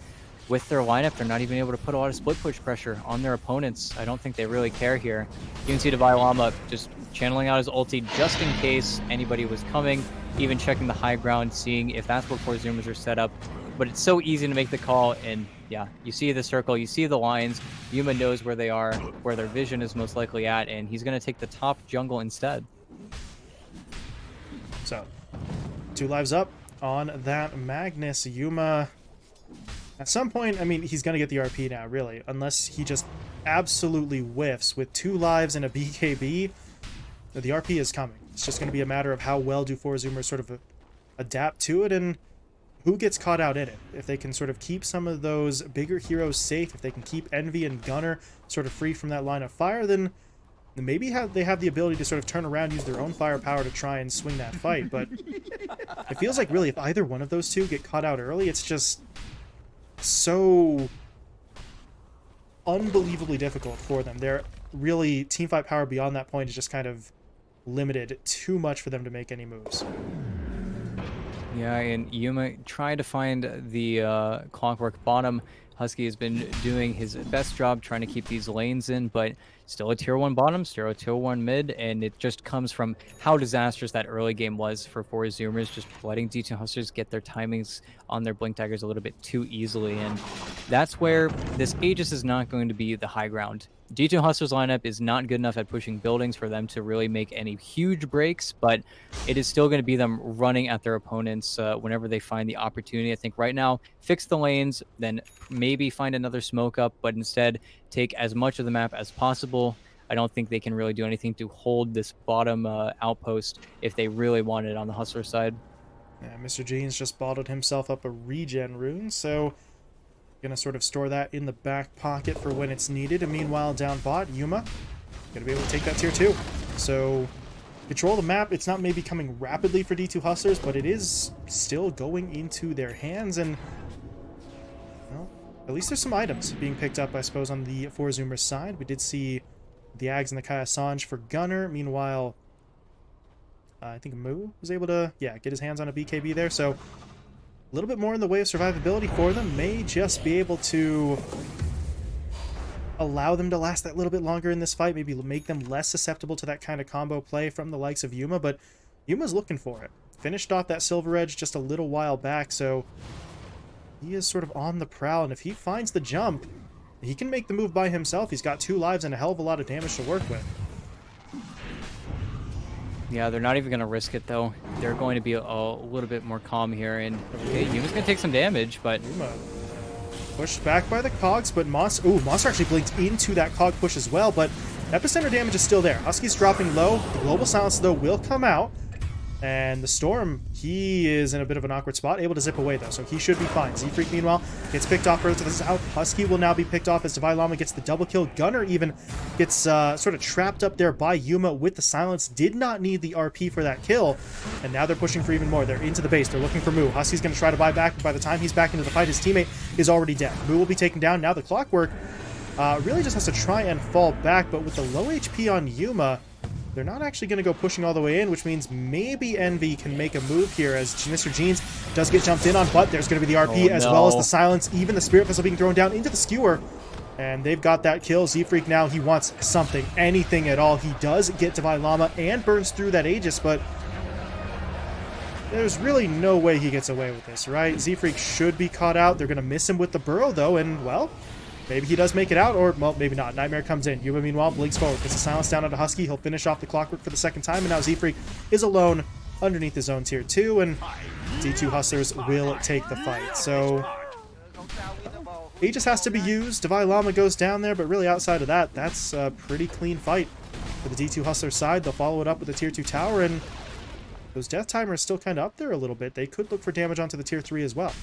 [SPEAKER 1] with their lineup, they're not even able to put a lot of split push pressure on their opponents. I don't think they really care here. You can see Devi Lama just channeling out his ulti just in case anybody was coming, even checking the high ground, seeing if that's where 4 Zoomers are set up. But it's so easy to make the call, and yeah, you see the circle, you see the lines. Yuma knows where they are, where their vision is most likely at, and he's going to take the top jungle instead.
[SPEAKER 2] So, 2 lives up on that Magnus. Yuma, at some point, I mean, he's going to get the RP now, really. Unless he just absolutely whiffs with 2 lives and a BKB. The RP is coming. It's just going to be a matter of how well do 4 Zoomers sort of adapt to it and who gets caught out in it. If they can sort of keep some of those bigger heroes safe, if they can keep Envy and Gunner sort of free from that line of fire, then maybe they have the ability to sort of turn around, use their own firepower to try and swing that fight. But it feels like really if either one of those two get caught out early, it's just so unbelievably difficult for them. They're really, teamfight power beyond that point is just kind of limited too much for them to make any moves.
[SPEAKER 1] Yeah, and Yuma trying to find the clockwork bottom. Husky has been doing his best job trying to keep these lanes in, but still a tier 1 bottom, still a tier 1 mid, and it just comes from how disastrous that early game was for 4 Zoomers, just letting D2 Hustlers get their timings on their blink daggers a little bit too easily, and that's where this Aegis is not going to be the high ground. D2 Hustlers lineup is not good enough at pushing buildings for them to really make any huge breaks, but it is still going to be them running at their opponents whenever they find the opportunity. I think right now, fix the lanes, then maybe find another smoke up, but instead take as much of the map as possible. I don't think they can really do anything to hold this bottom outpost if they really want it on the Hustler side.
[SPEAKER 2] Yeah, Mr. Jeans just bottled himself up a regen rune, so gonna sort of store that in the back pocket for when it's needed. And meanwhile, down bot, Yuma gonna be able to take that tier 2. So control the map. It's not maybe coming rapidly for D2 Hustlers, but it is still going into their hands. And well, at least there's some items being picked up, I suppose, on the 4 Zoomers side. We did see the Ags and the Kaya Sanj for Gunner. Meanwhile, I think Moo was able to, yeah, get his hands on a BKB there. So a little bit more in the way of survivability for them. May just be able to allow them to last that little bit longer in this fight. Maybe make them less susceptible to that kind of combo play from the likes of Yuma. But Yuma's looking for it. Finished off that Silver Edge just a little while back. So he is sort of on the prowl. And if he finds the jump, he can make the move by himself. He's got 2 lives and a hell of a lot of damage to work with.
[SPEAKER 1] Yeah, they're not even going to risk it, though. They're going to be a little bit more calm here. And okay, Yuma's going to take some damage, but
[SPEAKER 2] Yuma pushed back by the cogs, but Monster actually blinked into that cog push as well, but epicenter damage is still there. Husky's dropping low. The global silence, though, will come out. And the Storm, he is in a bit of an awkward spot, able to zip away, though, so he should be fine. Z-Freak, meanwhile, gets picked off further to the south. Husky will now be picked off as Devi Lama gets the double kill. Gunner even gets sort of trapped up there by Yuma with the silence. Did not need the RP for that kill, and now they're pushing for even more. They're into the base. They're looking for Moo. Husky's going to try to buy back, but by the time he's back into the fight, his teammate is already dead. Moo will be taken down. Now the Clockwork really just has to try and fall back, but with the low HP on Yuma, they're not actually going to go pushing all the way in, which means maybe Envy can make a move here as Mr. Jeans does get jumped in on, but there's going to be the RP as well as the silence, even the Spirit Vessel being thrown down into the skewer. And they've got that kill. Z-Freak now, he wants something, anything at all. He does get Devi Lama and burns through that Aegis, but there's really no way he gets away with this, right? Z-Freak should be caught out. They're going to miss him with the burrow, though, and, well, maybe he does make it out, or, well, maybe not. Nightmare comes in. Yuma, meanwhile, blinks forward. Gets a silence down onto Husky. He'll finish off the Clockwork for the second time, and now Z-Freak is alone underneath his own tier 2, and D2 Hustlers will take the fight. So Aegis has to be used. Devi Lama goes down there, but really outside of that, that's a pretty clean fight for the D2 Hustlers side. They'll follow it up with the tier 2 tower, and those death timers still kind of up there a little bit. They could look for damage onto the tier 3 as well.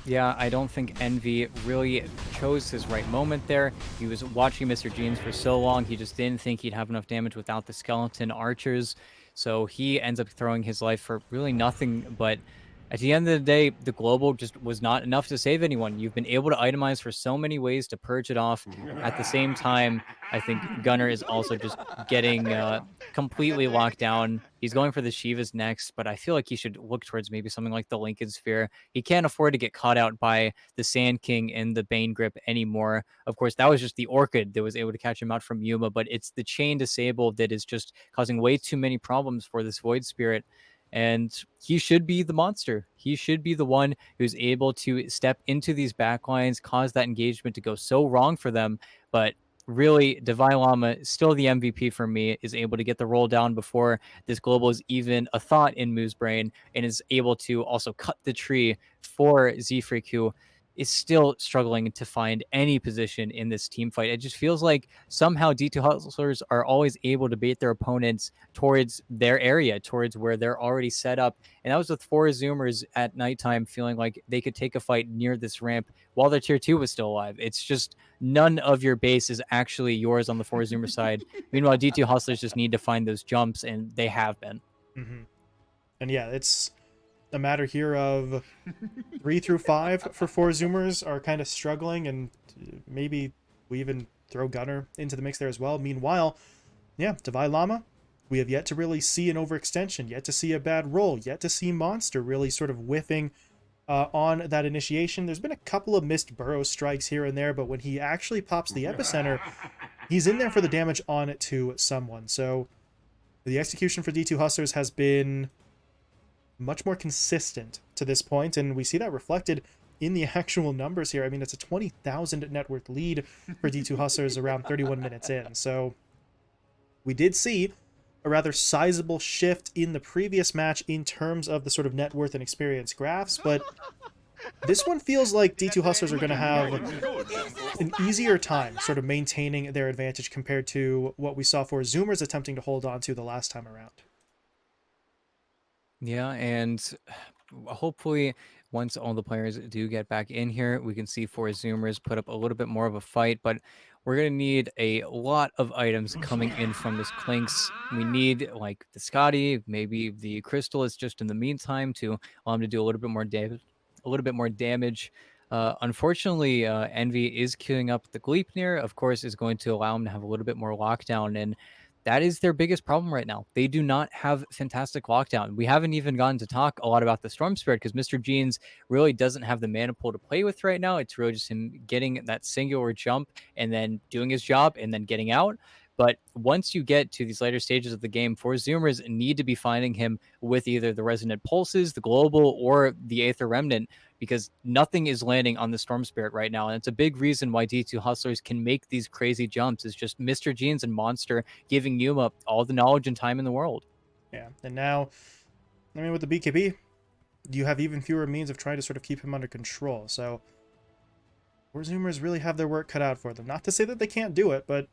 [SPEAKER 1] yeah, I don't think Envy really chose his right moment there. He was watching Mr. Jeans for so long, he just didn't think he'd have enough damage without the skeleton archers. So he ends up throwing his life for really nothing but At the end of the day, the global just was not enough to save anyone. You've been able to itemize for so many ways to purge it off. At the same time, I think Gunner is also just getting completely locked down. He's going for the Shivas next, but I feel like he should look towards maybe something like the Lincoln Sphere. He can't afford to get caught out by the Sand King and the Bane Grip anymore. Of course, that was just the Orchid that was able to catch him out from Yuma, but it's the Chain Disable that is just causing way too many problems for this Void Spirit. And he should be the monster. He should be the one who's able to step into these backlines, cause that engagement to go so wrong for them. But really, Devi Lama, still the MVP for me, is able to get the roll down before this global is even a thought in Moo's brain, and is able to also cut the tree for Zfreak, who is still struggling to find any position in this team fight. It just feels like somehow D2 Hustlers are always able to bait their opponents towards their area, towards where they're already set up. And that was with 4 Zoomers at nighttime feeling like they could take a fight near this ramp while their tier 2 was still alive. It's just none of your base is actually yours on the 4 Zoomer side. Meanwhile, D2 Hustlers just need to find those jumps, and they have been.
[SPEAKER 2] Mm-hmm. And yeah, it's a matter here of 3 through 5 for 4 Zoomers are kind of struggling, and maybe we even throw Gunner into the mix there as well. Meanwhile, yeah, Devi Lama, we have yet to really see an overextension, yet to see a bad roll, yet to see Monster really sort of whiffing on that initiation. There's been a couple of missed burrow strikes here and there, but when he actually pops the epicenter, he's in there for the damage on it to someone. So the execution for D2 Hustlers has been much more consistent to this point, and we see that reflected in the actual numbers here. I mean, it's a 20,000 net worth lead for D2 Hustlers around 31 minutes in. So we did see a rather sizable shift in the previous match in terms of the sort of net worth and experience graphs, but this one feels like D2 Hustlers are going to have an easier time sort of maintaining their advantage compared to what we saw for Zoomers attempting to hold on to the last time around.
[SPEAKER 1] Yeah, and hopefully once all the players do get back in here, we can see 4 Zoomers put up a little bit more of a fight, but we're going to need a lot of items coming in from this Clinks. We need like the Scotty, maybe the Crystal is just in the meantime to allow him to do a little bit more damage. A little bit more damage. Unfortunately, Envy is queuing up the Gleipnir, of course, is going to allow him to have a little bit more lockdown, and that is their biggest problem right now. They do not have fantastic lockdown. We haven't even gotten to talk a lot about the Storm Spirit because Mr. Jeans really doesn't have the mana pool to play with right now. It's really just him getting that singular jump and then doing his job and then getting out. But once you get to these later stages of the game, 4 Zoomers need to be finding him with either the Resonant Pulses, the Global, or the Aether Remnant, because nothing is landing on the Storm Spirit right now. And it's a big reason why D2 Hustlers can make these crazy jumps, is just Mr. Jeans and Monster giving Yuma all the knowledge and time in the world.
[SPEAKER 2] Yeah, and now, I mean, with the BKB, you have even fewer means of trying to sort of keep him under control. So 4 Zoomers really have their work cut out for them. Not to say that they can't do it, but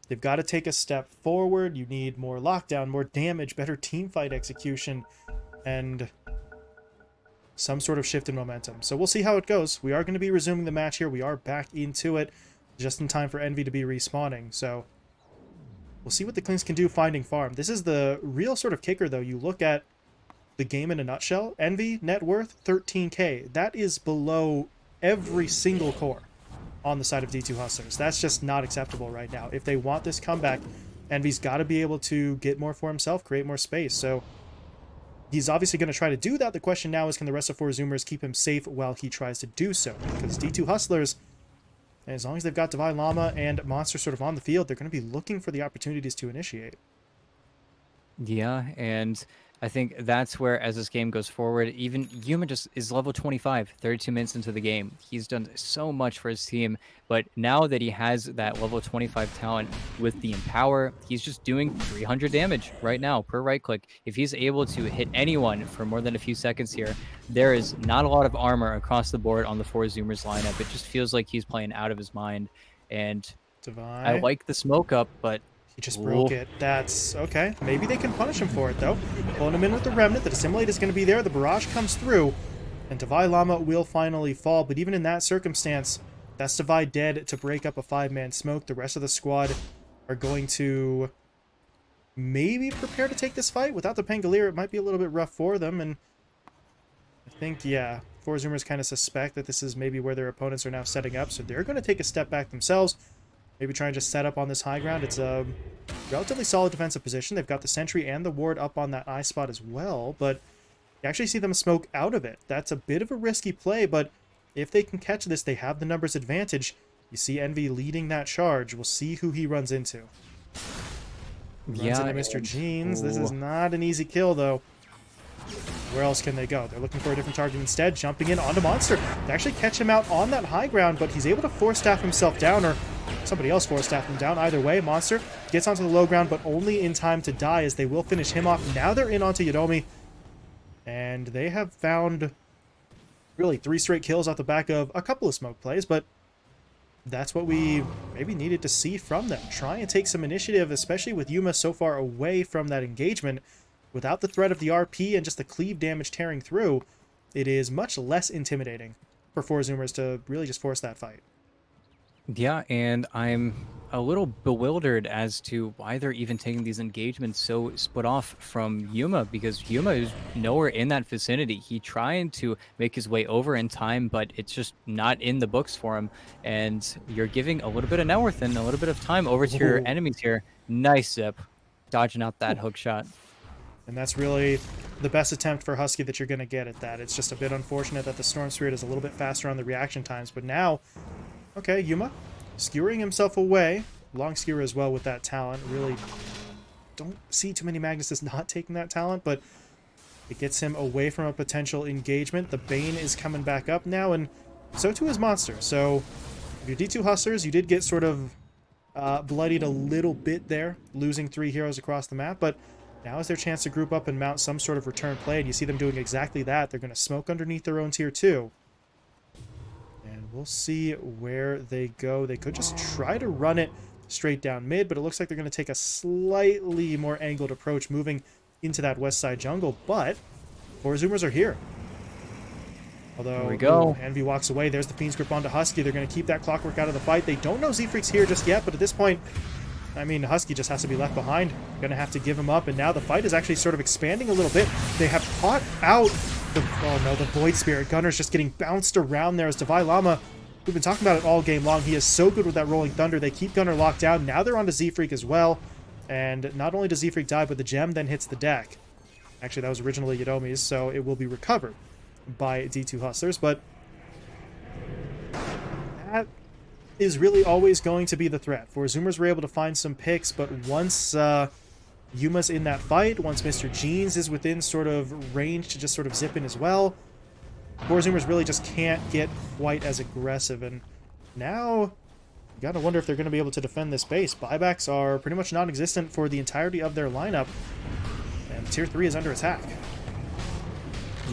[SPEAKER 2] they've got to take a step forward. You need more lockdown, more damage, better teamfight execution, and some sort of shift in momentum. So we'll see how it goes. We are going to be resuming the match here. We are back into it just in time for Envy to be respawning. So we'll see what the Clinks can do finding farm. This is the real sort of kicker, though. You look at the game in a nutshell. Envy, net worth, 13k. That is below every single core on the side of D2 Hustlers. That's just not acceptable right now. If they want this comeback, Envy's got to be able to get more for himself, create more space. So he's obviously going to try to do that. The question now is, can the rest of 4 Zoomers keep him safe while he tries to do so? Because D2 Hustlers, as long as they've got Devi Lama and Monster sort of on the field, they're going to be looking for the opportunities to initiate.
[SPEAKER 1] Yeah, and I think that's where, as this game goes forward, even Yuma just is level 25, 32 minutes into the game. He's done so much for his team, but now that he has that level 25 talent with the Empower, he's just doing 300 damage right now per right click. If he's able to hit anyone for more than a few seconds here, there is not a lot of armor across the board on the 4 Zoomers lineup. It just feels like he's playing out of his mind, and
[SPEAKER 2] Devi.
[SPEAKER 1] I like the smoke up, but
[SPEAKER 2] He just broke it. That's okay. Maybe they can punish him for it, though. Pulling him in with the Remnant. The Dissimulate is going to be there. The Barrage comes through, and Devi Lama will finally fall. But even in that circumstance, that's Devi dead to break up a 5-man smoke. The rest of the squad are going to maybe prepare to take this fight. Without the Pangolier, it might be a little bit rough for them. And I think, yeah, Four Zoomers kind of suspect that this is maybe where their opponents are now setting up, so they're going to take a step back themselves. Maybe try and just set up on this high ground. It's a relatively solid defensive position. They've got the sentry and the ward up on that eye spot as well, but you actually see them smoke out of it. That's a bit of a risky play, but if they can catch this, they have the numbers advantage. You see Envy leading that charge. We'll see who he runs into. Runs
[SPEAKER 1] Yeah,
[SPEAKER 2] into Mr.
[SPEAKER 1] and
[SPEAKER 2] Jeans. This is
[SPEAKER 1] ooh,
[SPEAKER 2] not an easy kill, though. Where else can they go? They're looking for a different target instead, jumping in onto Monster. They actually catch him out on that high ground, but he's able to force staff himself down, or somebody else force staff him down. Either way, Monster gets onto the low ground, but only in time to die, as they will finish him off. Now they're in onto Yodomi, and they have found really 3 straight kills off the back of a couple of smoke plays, but that's what we maybe needed to see from them. Try and take some initiative, especially with Yuma so far away from that engagement. Without the threat of the RP and just the cleave damage tearing through, it is much less intimidating for Four Zoomers to really just force that fight.
[SPEAKER 1] yeah, and I'm a little bewildered as to why they're even taking these engagements so split off from Yuma, because Yuma is nowhere in that vicinity. He trying to make his way over in time, but it's just not in the books for him. And you're giving a little bit of net worth and a little bit of time over to your
[SPEAKER 2] Ooh.
[SPEAKER 1] enemies here. Nice zip, dodging out that
[SPEAKER 2] Ooh.
[SPEAKER 1] hook shot.
[SPEAKER 2] And that's really the best attempt for Husky that you're going to get at that. It's just a bit unfortunate that the Storm Spirit is a little bit faster on the reaction times. But now, okay, Yuma skewering himself away. Long skewer as well with that talent. Really don't see too many Magnuses not taking that talent, but it gets him away from a potential engagement. The Bane is coming back up now, and so too is Monster. So if you're D2 Hustlers, you did get sort of bloodied a little bit there, losing 3 heroes across the map, but now is their chance to group up and mount some sort of return play, and you see them doing exactly that. They're going to smoke underneath their own tier 2. And we'll see where they go. They could just try to run it straight down mid, but it looks like they're going to take a slightly more angled approach moving into that west side jungle, but Four Zoomers are here. Although,
[SPEAKER 1] Here we go.
[SPEAKER 2] Envy walks away. There's the Fiend's Grip onto Husky. They're going to keep that Clockwork out of the fight. They don't know Z-Freak's here just yet, but at this point, I mean, Husky just has to be left behind. Gonna have to give him up, and now the fight is actually sort of expanding a little bit. They have caught out the, oh no, the Void Spirit. Gunner's just getting bounced around there as Divine Llama. We've been talking about it all game long. He is so good with that Rolling Thunder. They keep Gunner locked down. Now they're onto Z-Freak as well. And not only does Z-Freak die, but the gem then hits the deck. Actually, that was originally Yodomi's, so it will be recovered by D2 Hustlers, but that is really always going to be the threat. For Zoomers were able to find some picks, but once Yuma's in that fight, once Mr. Jeans is within sort of range to just sort of zip in as well, Four Zoomers really just can't get quite as aggressive, and now you gotta wonder if they're going to be able to defend this base. Buybacks are pretty much non-existent for the entirety of their lineup, and Tier 3 is under attack.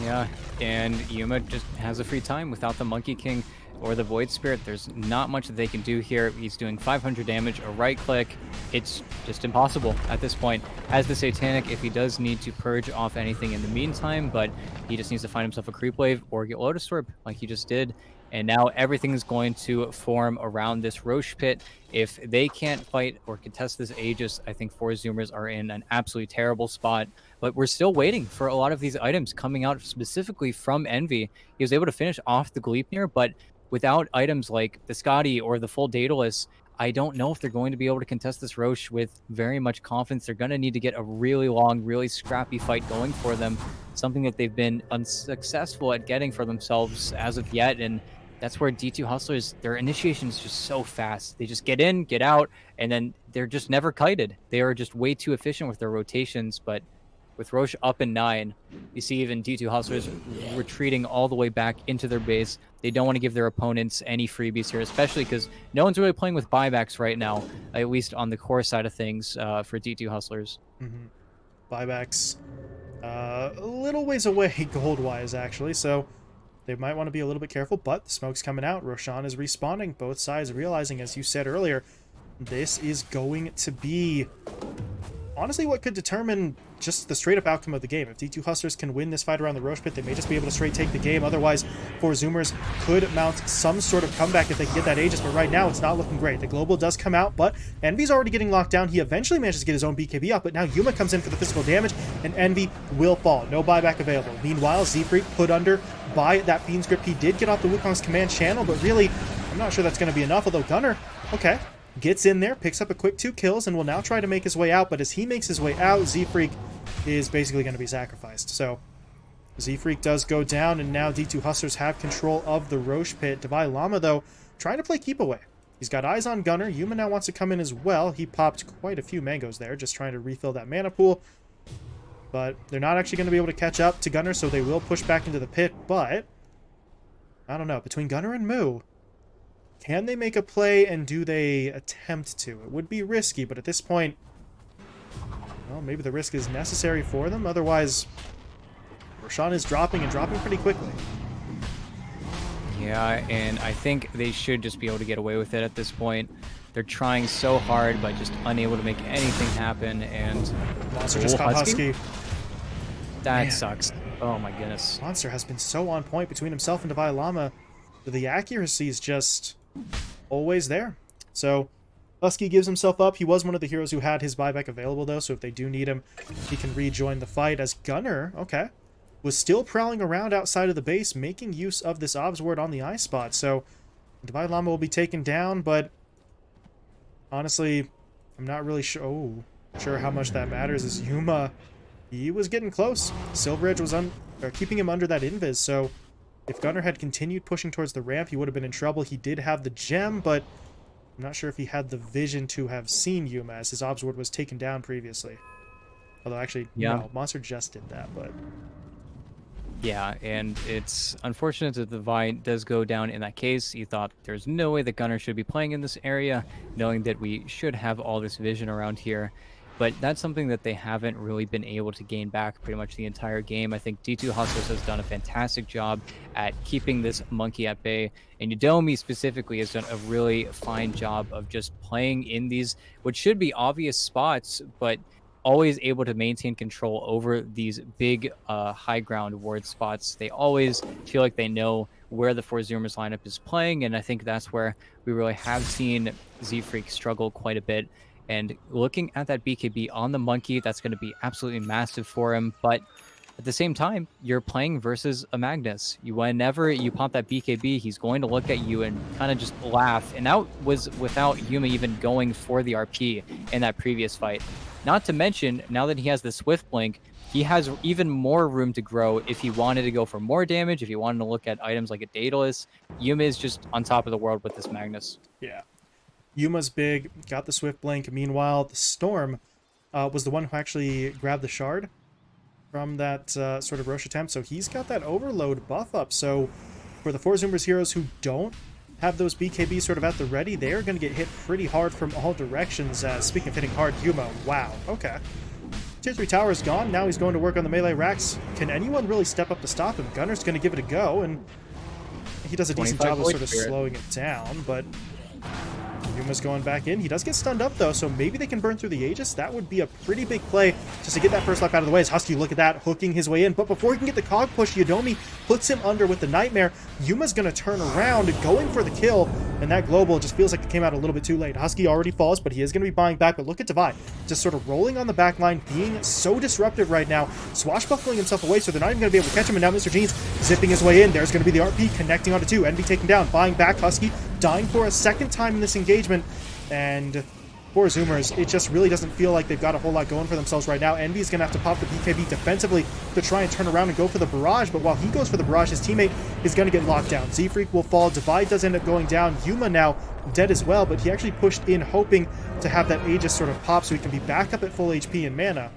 [SPEAKER 1] Yeah, and Yuma just has a free time without the Monkey King or the Void Spirit. There's not much that they can do here. He's doing 500 damage, a right click. It's just impossible at this point. As the Satanic, if he does need to purge off anything in the meantime, but he just needs to find himself a creep wave or get Lotus Orb like he just did. And now everything is going to form around this Roche pit. If they can't fight or contest this Aegis, I think Four Zoomers are in an absolutely terrible spot. But we're still waiting for a lot of these items coming out specifically from Envy. He was able to finish off the Gleipnir, but without items like the Scotty or the full Daedalus, I don't know if they're going to be able to contest this Roche with very much confidence. They're going to need to get a really long, really scrappy fight going for them, something that they've been unsuccessful at getting for themselves as of yet. And that's where D2 Hustlers, their initiation is just so fast. They just get in, get out, and then they're just never kited. They are just way too efficient with their rotations, but with Roche up in 9, you see even D2 Hustlers retreating all the way back into their base. They don't want to give their opponents any freebies here, especially because no one's really playing with buybacks right now, at least on the core side of things for D2 Hustlers.
[SPEAKER 2] Buybacks a little ways away gold-wise, actually, so they might want to be a little bit careful, but the smoke's coming out. Roshan is respawning. Both sides realizing, as you said earlier, this is going to be honestly what could determine just the straight up outcome of the game. If D2 Hustlers can win this fight around the Roche Pit, they may just be able to straight take the game. Otherwise, 4 Zoomers could mount some sort of comeback if they can get that Aegis, but right now it's not looking great. The Global does come out, but Envy's already getting locked down. He eventually manages to get his own BKB up, but now Yuma comes in for the physical damage, and Envy will fall. No buyback available. Meanwhile, Z-Freak put under by that Fiend's Grip. He did get off the Wukong's command channel, but really, I'm not sure that's going to be enough, although Gunner, okay, gets in there, picks up a quick 2 kills, and will now try to make his way out, but as he makes his way out, Z-Freak is basically going to be sacrificed. So Z-Freak does go down, and now D2 Hustlers have control of the Roche Pit. Divine Llama, though, trying to play keep away. He's got eyes on Gunner. Yuma now wants to come in as well. He popped quite a few mangoes there, just trying to refill that mana pool. But they're not actually going to be able to catch up to Gunner, so they will push back into the pit. But I don't know. Between Gunner and Moo, can they make a play, and do they attempt to? It would be risky, but at this point, well, maybe the risk is necessary for them. Otherwise, Roshan is dropping, and dropping pretty quickly.
[SPEAKER 1] Yeah, and I think they should just be able to get away with it at this point. They're trying so hard, but just unable to make anything happen, and...
[SPEAKER 2] Monster just caught Husky.
[SPEAKER 1] That
[SPEAKER 2] Man.
[SPEAKER 1] sucks. Oh my goodness.
[SPEAKER 2] Monster has been so on point between himself and Divine Llama. The accuracy is just always there. So Husky gives himself up. He was one of the heroes who had his buyback available, though, so if they do need him, he can rejoin the fight. As Gunner, okay, was still prowling around outside of the base, making use of this Obs Ward on the eye spot. So Divine Llama will be taken down, but honestly, I'm not really sure how much that matters. As Yuma, he was getting close. Silver Edge was keeping him under that invis, so if Gunner had continued pushing towards the ramp, he would have been in trouble. He did have the gem, but I'm not sure if he had the vision to have seen Yuma, as his Obs Ward was taken down previously. Although, actually,
[SPEAKER 1] yeah.
[SPEAKER 2] No, Monster just did that, but...
[SPEAKER 1] Yeah, and it's unfortunate that the Vine does go down in that case. You thought there's no way that Gunner should be playing in this area, knowing that we should have all this vision around here. But that's something that they haven't really been able to gain back pretty much the entire game. I think D2 Hustlers has done a fantastic job at keeping this monkey at bay. And Udomi specifically has done a really fine job of just playing in these, what should be obvious spots, but always able to maintain control over these big high ground ward spots. They always feel like they know where the 4 Zoomers lineup is playing, and I think that's where we really have seen Z-Freak struggle quite a bit. And looking at that BKB on the monkey, that's going to be absolutely massive for him. But at the same time, you're playing versus a Magnus. Whenever you pop that BKB, he's going to look at you and kind of just laugh. And that was without Yuma even going for the RP in that previous fight. Not to mention, now that he has the Swift Blink, he has even more room to grow if he wanted to go for more damage, if he wanted to look at items like a Daedalus. Yuma is just on top of the world with this Magnus.
[SPEAKER 2] Yeah. Yuma's big, got the Swift Blink. Meanwhile, the Storm was the one who actually grabbed the Shard from that sort of Roche attempt, so he's got that Overload buff up. So for the 4 Zoomers heroes who don't have those BKBs sort of at the ready, they're going to get hit pretty hard from all directions. Speaking of hitting hard, Yuma, wow, okay. Tier 3 tower is gone, now he's going to work on the melee racks. Can anyone really step up to stop him? Gunner's going to give it a go, and he does a decent job of sort of slowing it down, but Yuma's going back in. He does get stunned up, though, so maybe they can burn through the Aegis. That would be a pretty big play just to get that first life out of the way. As Husky, look at that, hooking his way in. But before he can get the cog push, Yodomi puts him under with the Nightmare. Yuma's going to turn around, going for the kill, and that Global just feels like it came out a little bit too late. Husky already falls, but he is going to be buying back. But look at Divide, just sort of rolling on the back line, being so disruptive right now, swashbuckling himself away, so they're not even going to be able to catch him. And now Mr. Jeans zipping his way in. There's going to be the RP connecting onto 2. Envy taken down, buying back. Husky dying for a second time in this engagement. And for Zoomers, it just really doesn't feel like they've got a whole lot going for themselves right now. Envy is going to have to pop the BKB defensively to try and turn around and go for the barrage, but while he goes for the barrage, his teammate is going to get locked down. Z-Freak will fall. Divide does end up going down. Yuma now dead as well, but he actually pushed in hoping to have that Aegis sort of pop so he can be back up at full HP and mana.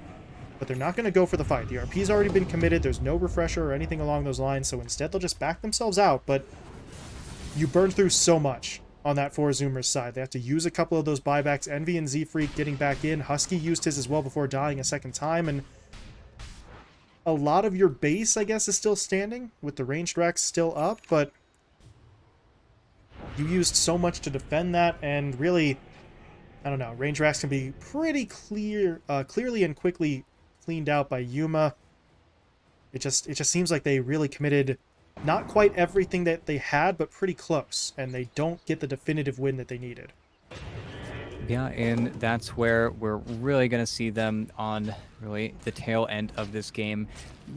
[SPEAKER 2] But they're not going to go for the fight. The RP's already been committed. There's no refresher or anything along those lines, so instead they'll just back themselves out, but you burn through so much on that 4 Zoomers side. They have to use a couple of those buybacks. Envy and Z-Freak getting back in. Husky used his as well before dying a second time, and a lot of your base, I guess, is still standing, with the ranged racks still up, but you used so much to defend that, and really, I don't know. Range racks can be pretty clearly and quickly cleaned out by Yuma. It just seems like they really committed not quite everything that they had, but pretty close, and they don't get the definitive win that they needed.
[SPEAKER 1] Yeah, and that's where we're really going to see them on really the tail end of this game.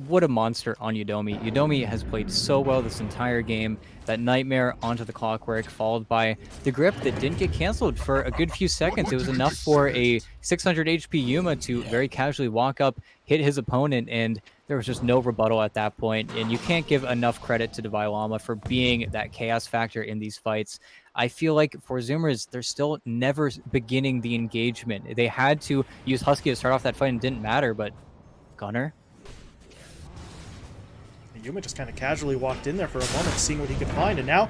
[SPEAKER 1] What a monster on Udomi. Udomi has played so well this entire game. That nightmare onto the clockwork, followed by the grip that didn't get canceled for a good few seconds. It was enough for a 600 HP Yuma to very casually walk up, hit his opponent, and there was just no rebuttal at that point. And you can't give enough credit to Devi Lama for being that chaos factor in these fights. I feel like for Zoomers, they're still never beginning the engagement. They had to use Husky to start off that fight and it didn't matter, but Gunner?
[SPEAKER 2] Yuma just kind of casually walked in there for a moment, seeing what he could find, and now,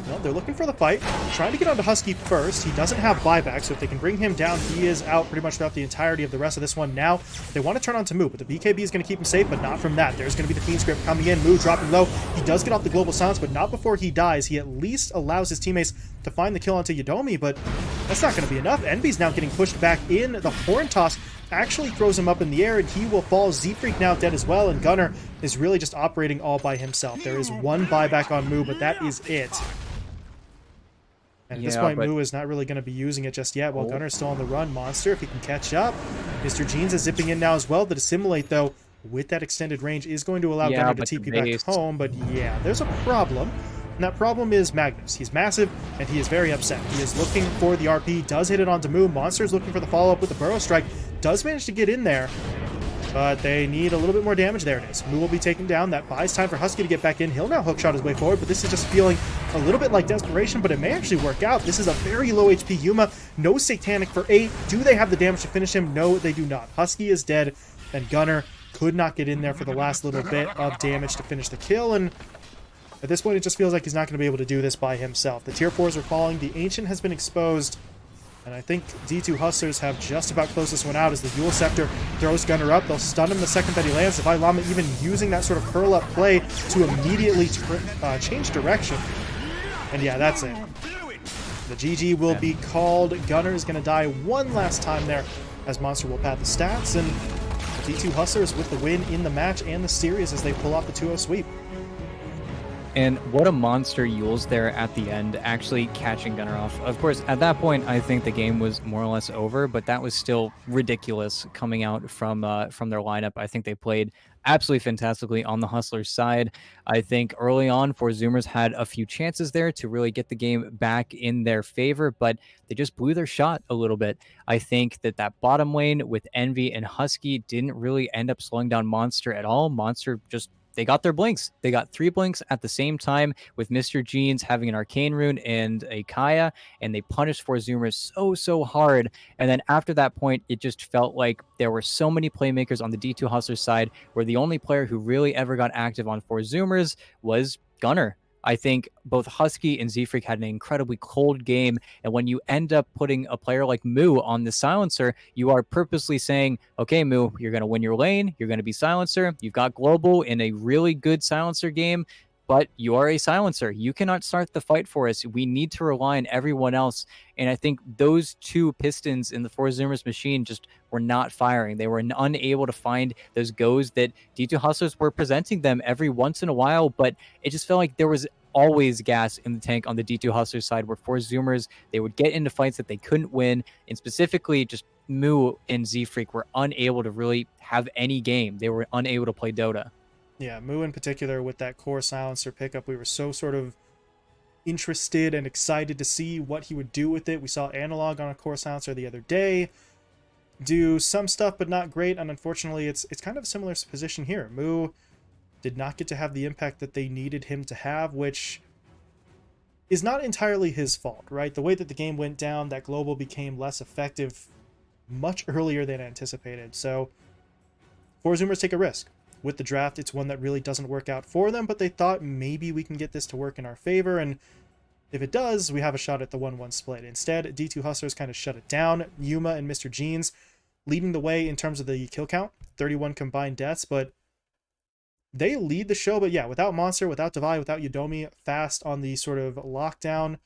[SPEAKER 2] well, they're looking for the fight, trying to get onto Husky first. He doesn't have buyback, so if they can bring him down, he is out pretty much throughout the entirety of the rest of this one. Now, they want to turn on to Moo, but the BKB is going to keep him safe, but not from that. There's going to be the Fiend Script coming in, Moo dropping low. He does get off the Global Silence, but not before he dies. He at least allows his teammates to find the kill onto Udomi, but that's not going to be enough. Envy's now getting pushed back in. The Horn Toss actually throws him up in the air, and he will fall. Z-Freak now dead as well, and Gunner is really just operating all by himself. There is one buyback on Moo, but that is it. And at this point, Moo is not really going to be using it just yet, while Gunner's still on the run. Monster, if he can catch up. Mr. Jeans is zipping in now as well. The Dissimulate, though, with that extended range, is going to allow Gunner to TP back home, but yeah, there's a problem. And that problem is Magnus. He's massive, and he is very upset. He is looking for the RP, does hit it onto Moo. Monster's looking for the follow-up with the Burrow Strike, does manage to get in there, but they need a little bit more damage. There it is. Moo will be taken down. That buys time for Husky to get back in. He'll now hookshot his way forward, but this is just feeling a little bit like desperation, but it may actually work out. This is a very low HP Yuma. No Satanic for 8. Do they have the damage to finish him? No, they do not. Husky is dead, and Gunner could not get in there for the last little bit of damage to finish the kill, and at this point, it just feels like he's not going to be able to do this by himself. The tier 4s are falling. The Ancient has been exposed. And I think D2 Hustlers have just about closed this one out as the Yule Scepter throws Gunner up. They'll stun him the second that he lands. Devi Lama even using that sort of curl-up play to immediately change direction. And yeah, that's it. The GG will be called. Gunner is going to die one last time there as Monster will pad the stats. And the D2 Hustlers with the win in the match and the series as they pull off the 2-0 sweep.
[SPEAKER 1] And what a monster Yule's there at the end, actually catching Gunner off. Of course, at that point, I think the game was more or less over, but that was still ridiculous coming out from their lineup. I think they played absolutely fantastically on the Hustlers side. I think early on, Zoomers had a few chances there to really get the game back in their favor, but they just blew their shot a little bit. I think that bottom lane with Envy and Husky didn't really end up slowing down Monster at all. Monster just they got their blinks. They got 3 blinks at the same time with Mr. Jeans having an Arcane Rune and a Kaya, and they punished Zoomers so hard. And then after that point, it just felt like there were so many playmakers on the D2 Hustlers side where the only player who really ever got active on Zoomers was Gunner. I think both Husky and Z-Freak had an incredibly cold game, and when you end up putting a player like Moo on the silencer, you are purposely saying, okay, Moo, you're going to win your lane, you're going to be silencer, you've got global in a really good silencer game, but you are a silencer. You cannot start the fight for us. We need to rely on everyone else. And I think those two pistons in the Zoomers machine just were not firing. They were unable to find those goes that D2 Hustlers were presenting them every once in a while, but it just felt like there was always gas in the tank on the D2 Hustlers side where Zoomers, they would get into fights that they couldn't win, and specifically just Moo and Z-Freak were unable to really have any game. They were unable to play Dota.
[SPEAKER 2] Yeah, Moo in particular with that core silencer pickup, we were so sort of interested and excited to see what he would do with it. We saw Analog on a core silencer the other day do some stuff, but not great, and unfortunately it's kind of a similar position here. Moo did not get to have the impact that they needed him to have, which is not entirely his fault, right? The way that the game went down, that global became less effective much earlier than anticipated. So, Zoomers take a risk. With the draft, it's one that really doesn't work out for them, but they thought maybe we can get this to work in our favor, and if it does, we have a shot at the 1-1 split. Instead, D2 Hustlers kind of shut it down. Yuma and Mr. Jeans leading the way in terms of the kill count, 31 combined deaths, but they lead the show. But yeah, without Monster, without Devi, without Udomi fast on the sort of lockdown,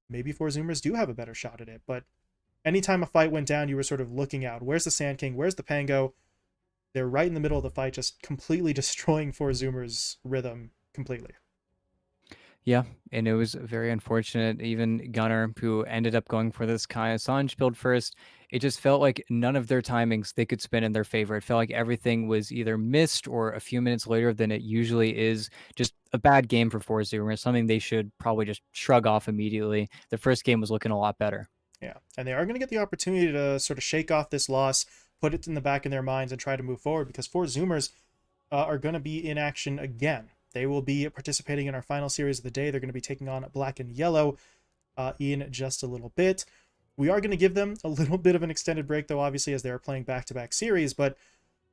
[SPEAKER 2] maybe Zoomers do have a better shot at it. But anytime a fight went down, you were sort of looking out. Where's the Sand King? Where's the Pango? They're right in the middle of the fight, just completely destroying Four Zoomer's rhythm completely.
[SPEAKER 1] Yeah, and it was very unfortunate. Even Gunner, who ended up going for this Kai Assange build first, it just felt like none of their timings they could spin in their favor. It felt like everything was either missed or a few minutes later than it usually is. Just a bad game for Forza, something they should probably just shrug off immediately. The first game was looking a lot better.
[SPEAKER 2] Yeah, and they are going to get the opportunity to sort of shake off this loss, put it in the back of their minds, and try to move forward because Four Zoomers are going to be in action again. They will be participating in our final series of the day. They're going to be taking on Black and Yellow in just a little bit. We are going to give them a little bit of an extended break, though, obviously, as they're playing back-to-back series, but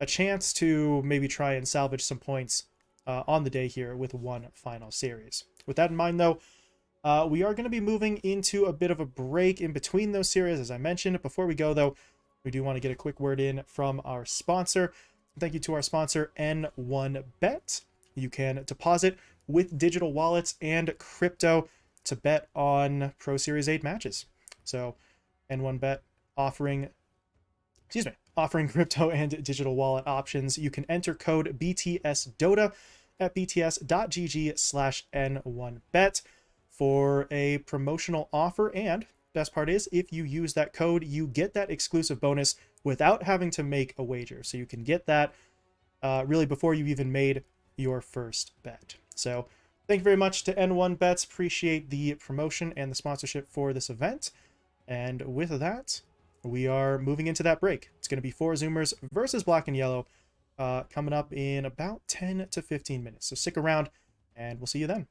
[SPEAKER 2] a chance to maybe try and salvage some points on the day here with one final series. With that in mind, though, we are going to be moving into a bit of a break in between those series, as I mentioned. Before we go, though, we do want to get a quick word in from our sponsor. Thank you to our sponsor, N1Bet. You can deposit with digital wallets and crypto to bet on Pro Series 8 matches. So N1Bet offering crypto and digital wallet options. You can enter code BTSDota at bts.gg/N1Bet for a promotional offer. And best part is, if you use that code, you get that exclusive bonus without having to make a wager. So you can get that really before you even made your first bet. So thank you very much to N1Bets. Appreciate the promotion and the sponsorship for this event. And with that, we are moving into that break. It's going to be Four Zoomers versus Black and Yellow coming up in about 10 to 15 minutes. So stick around and we'll see you then.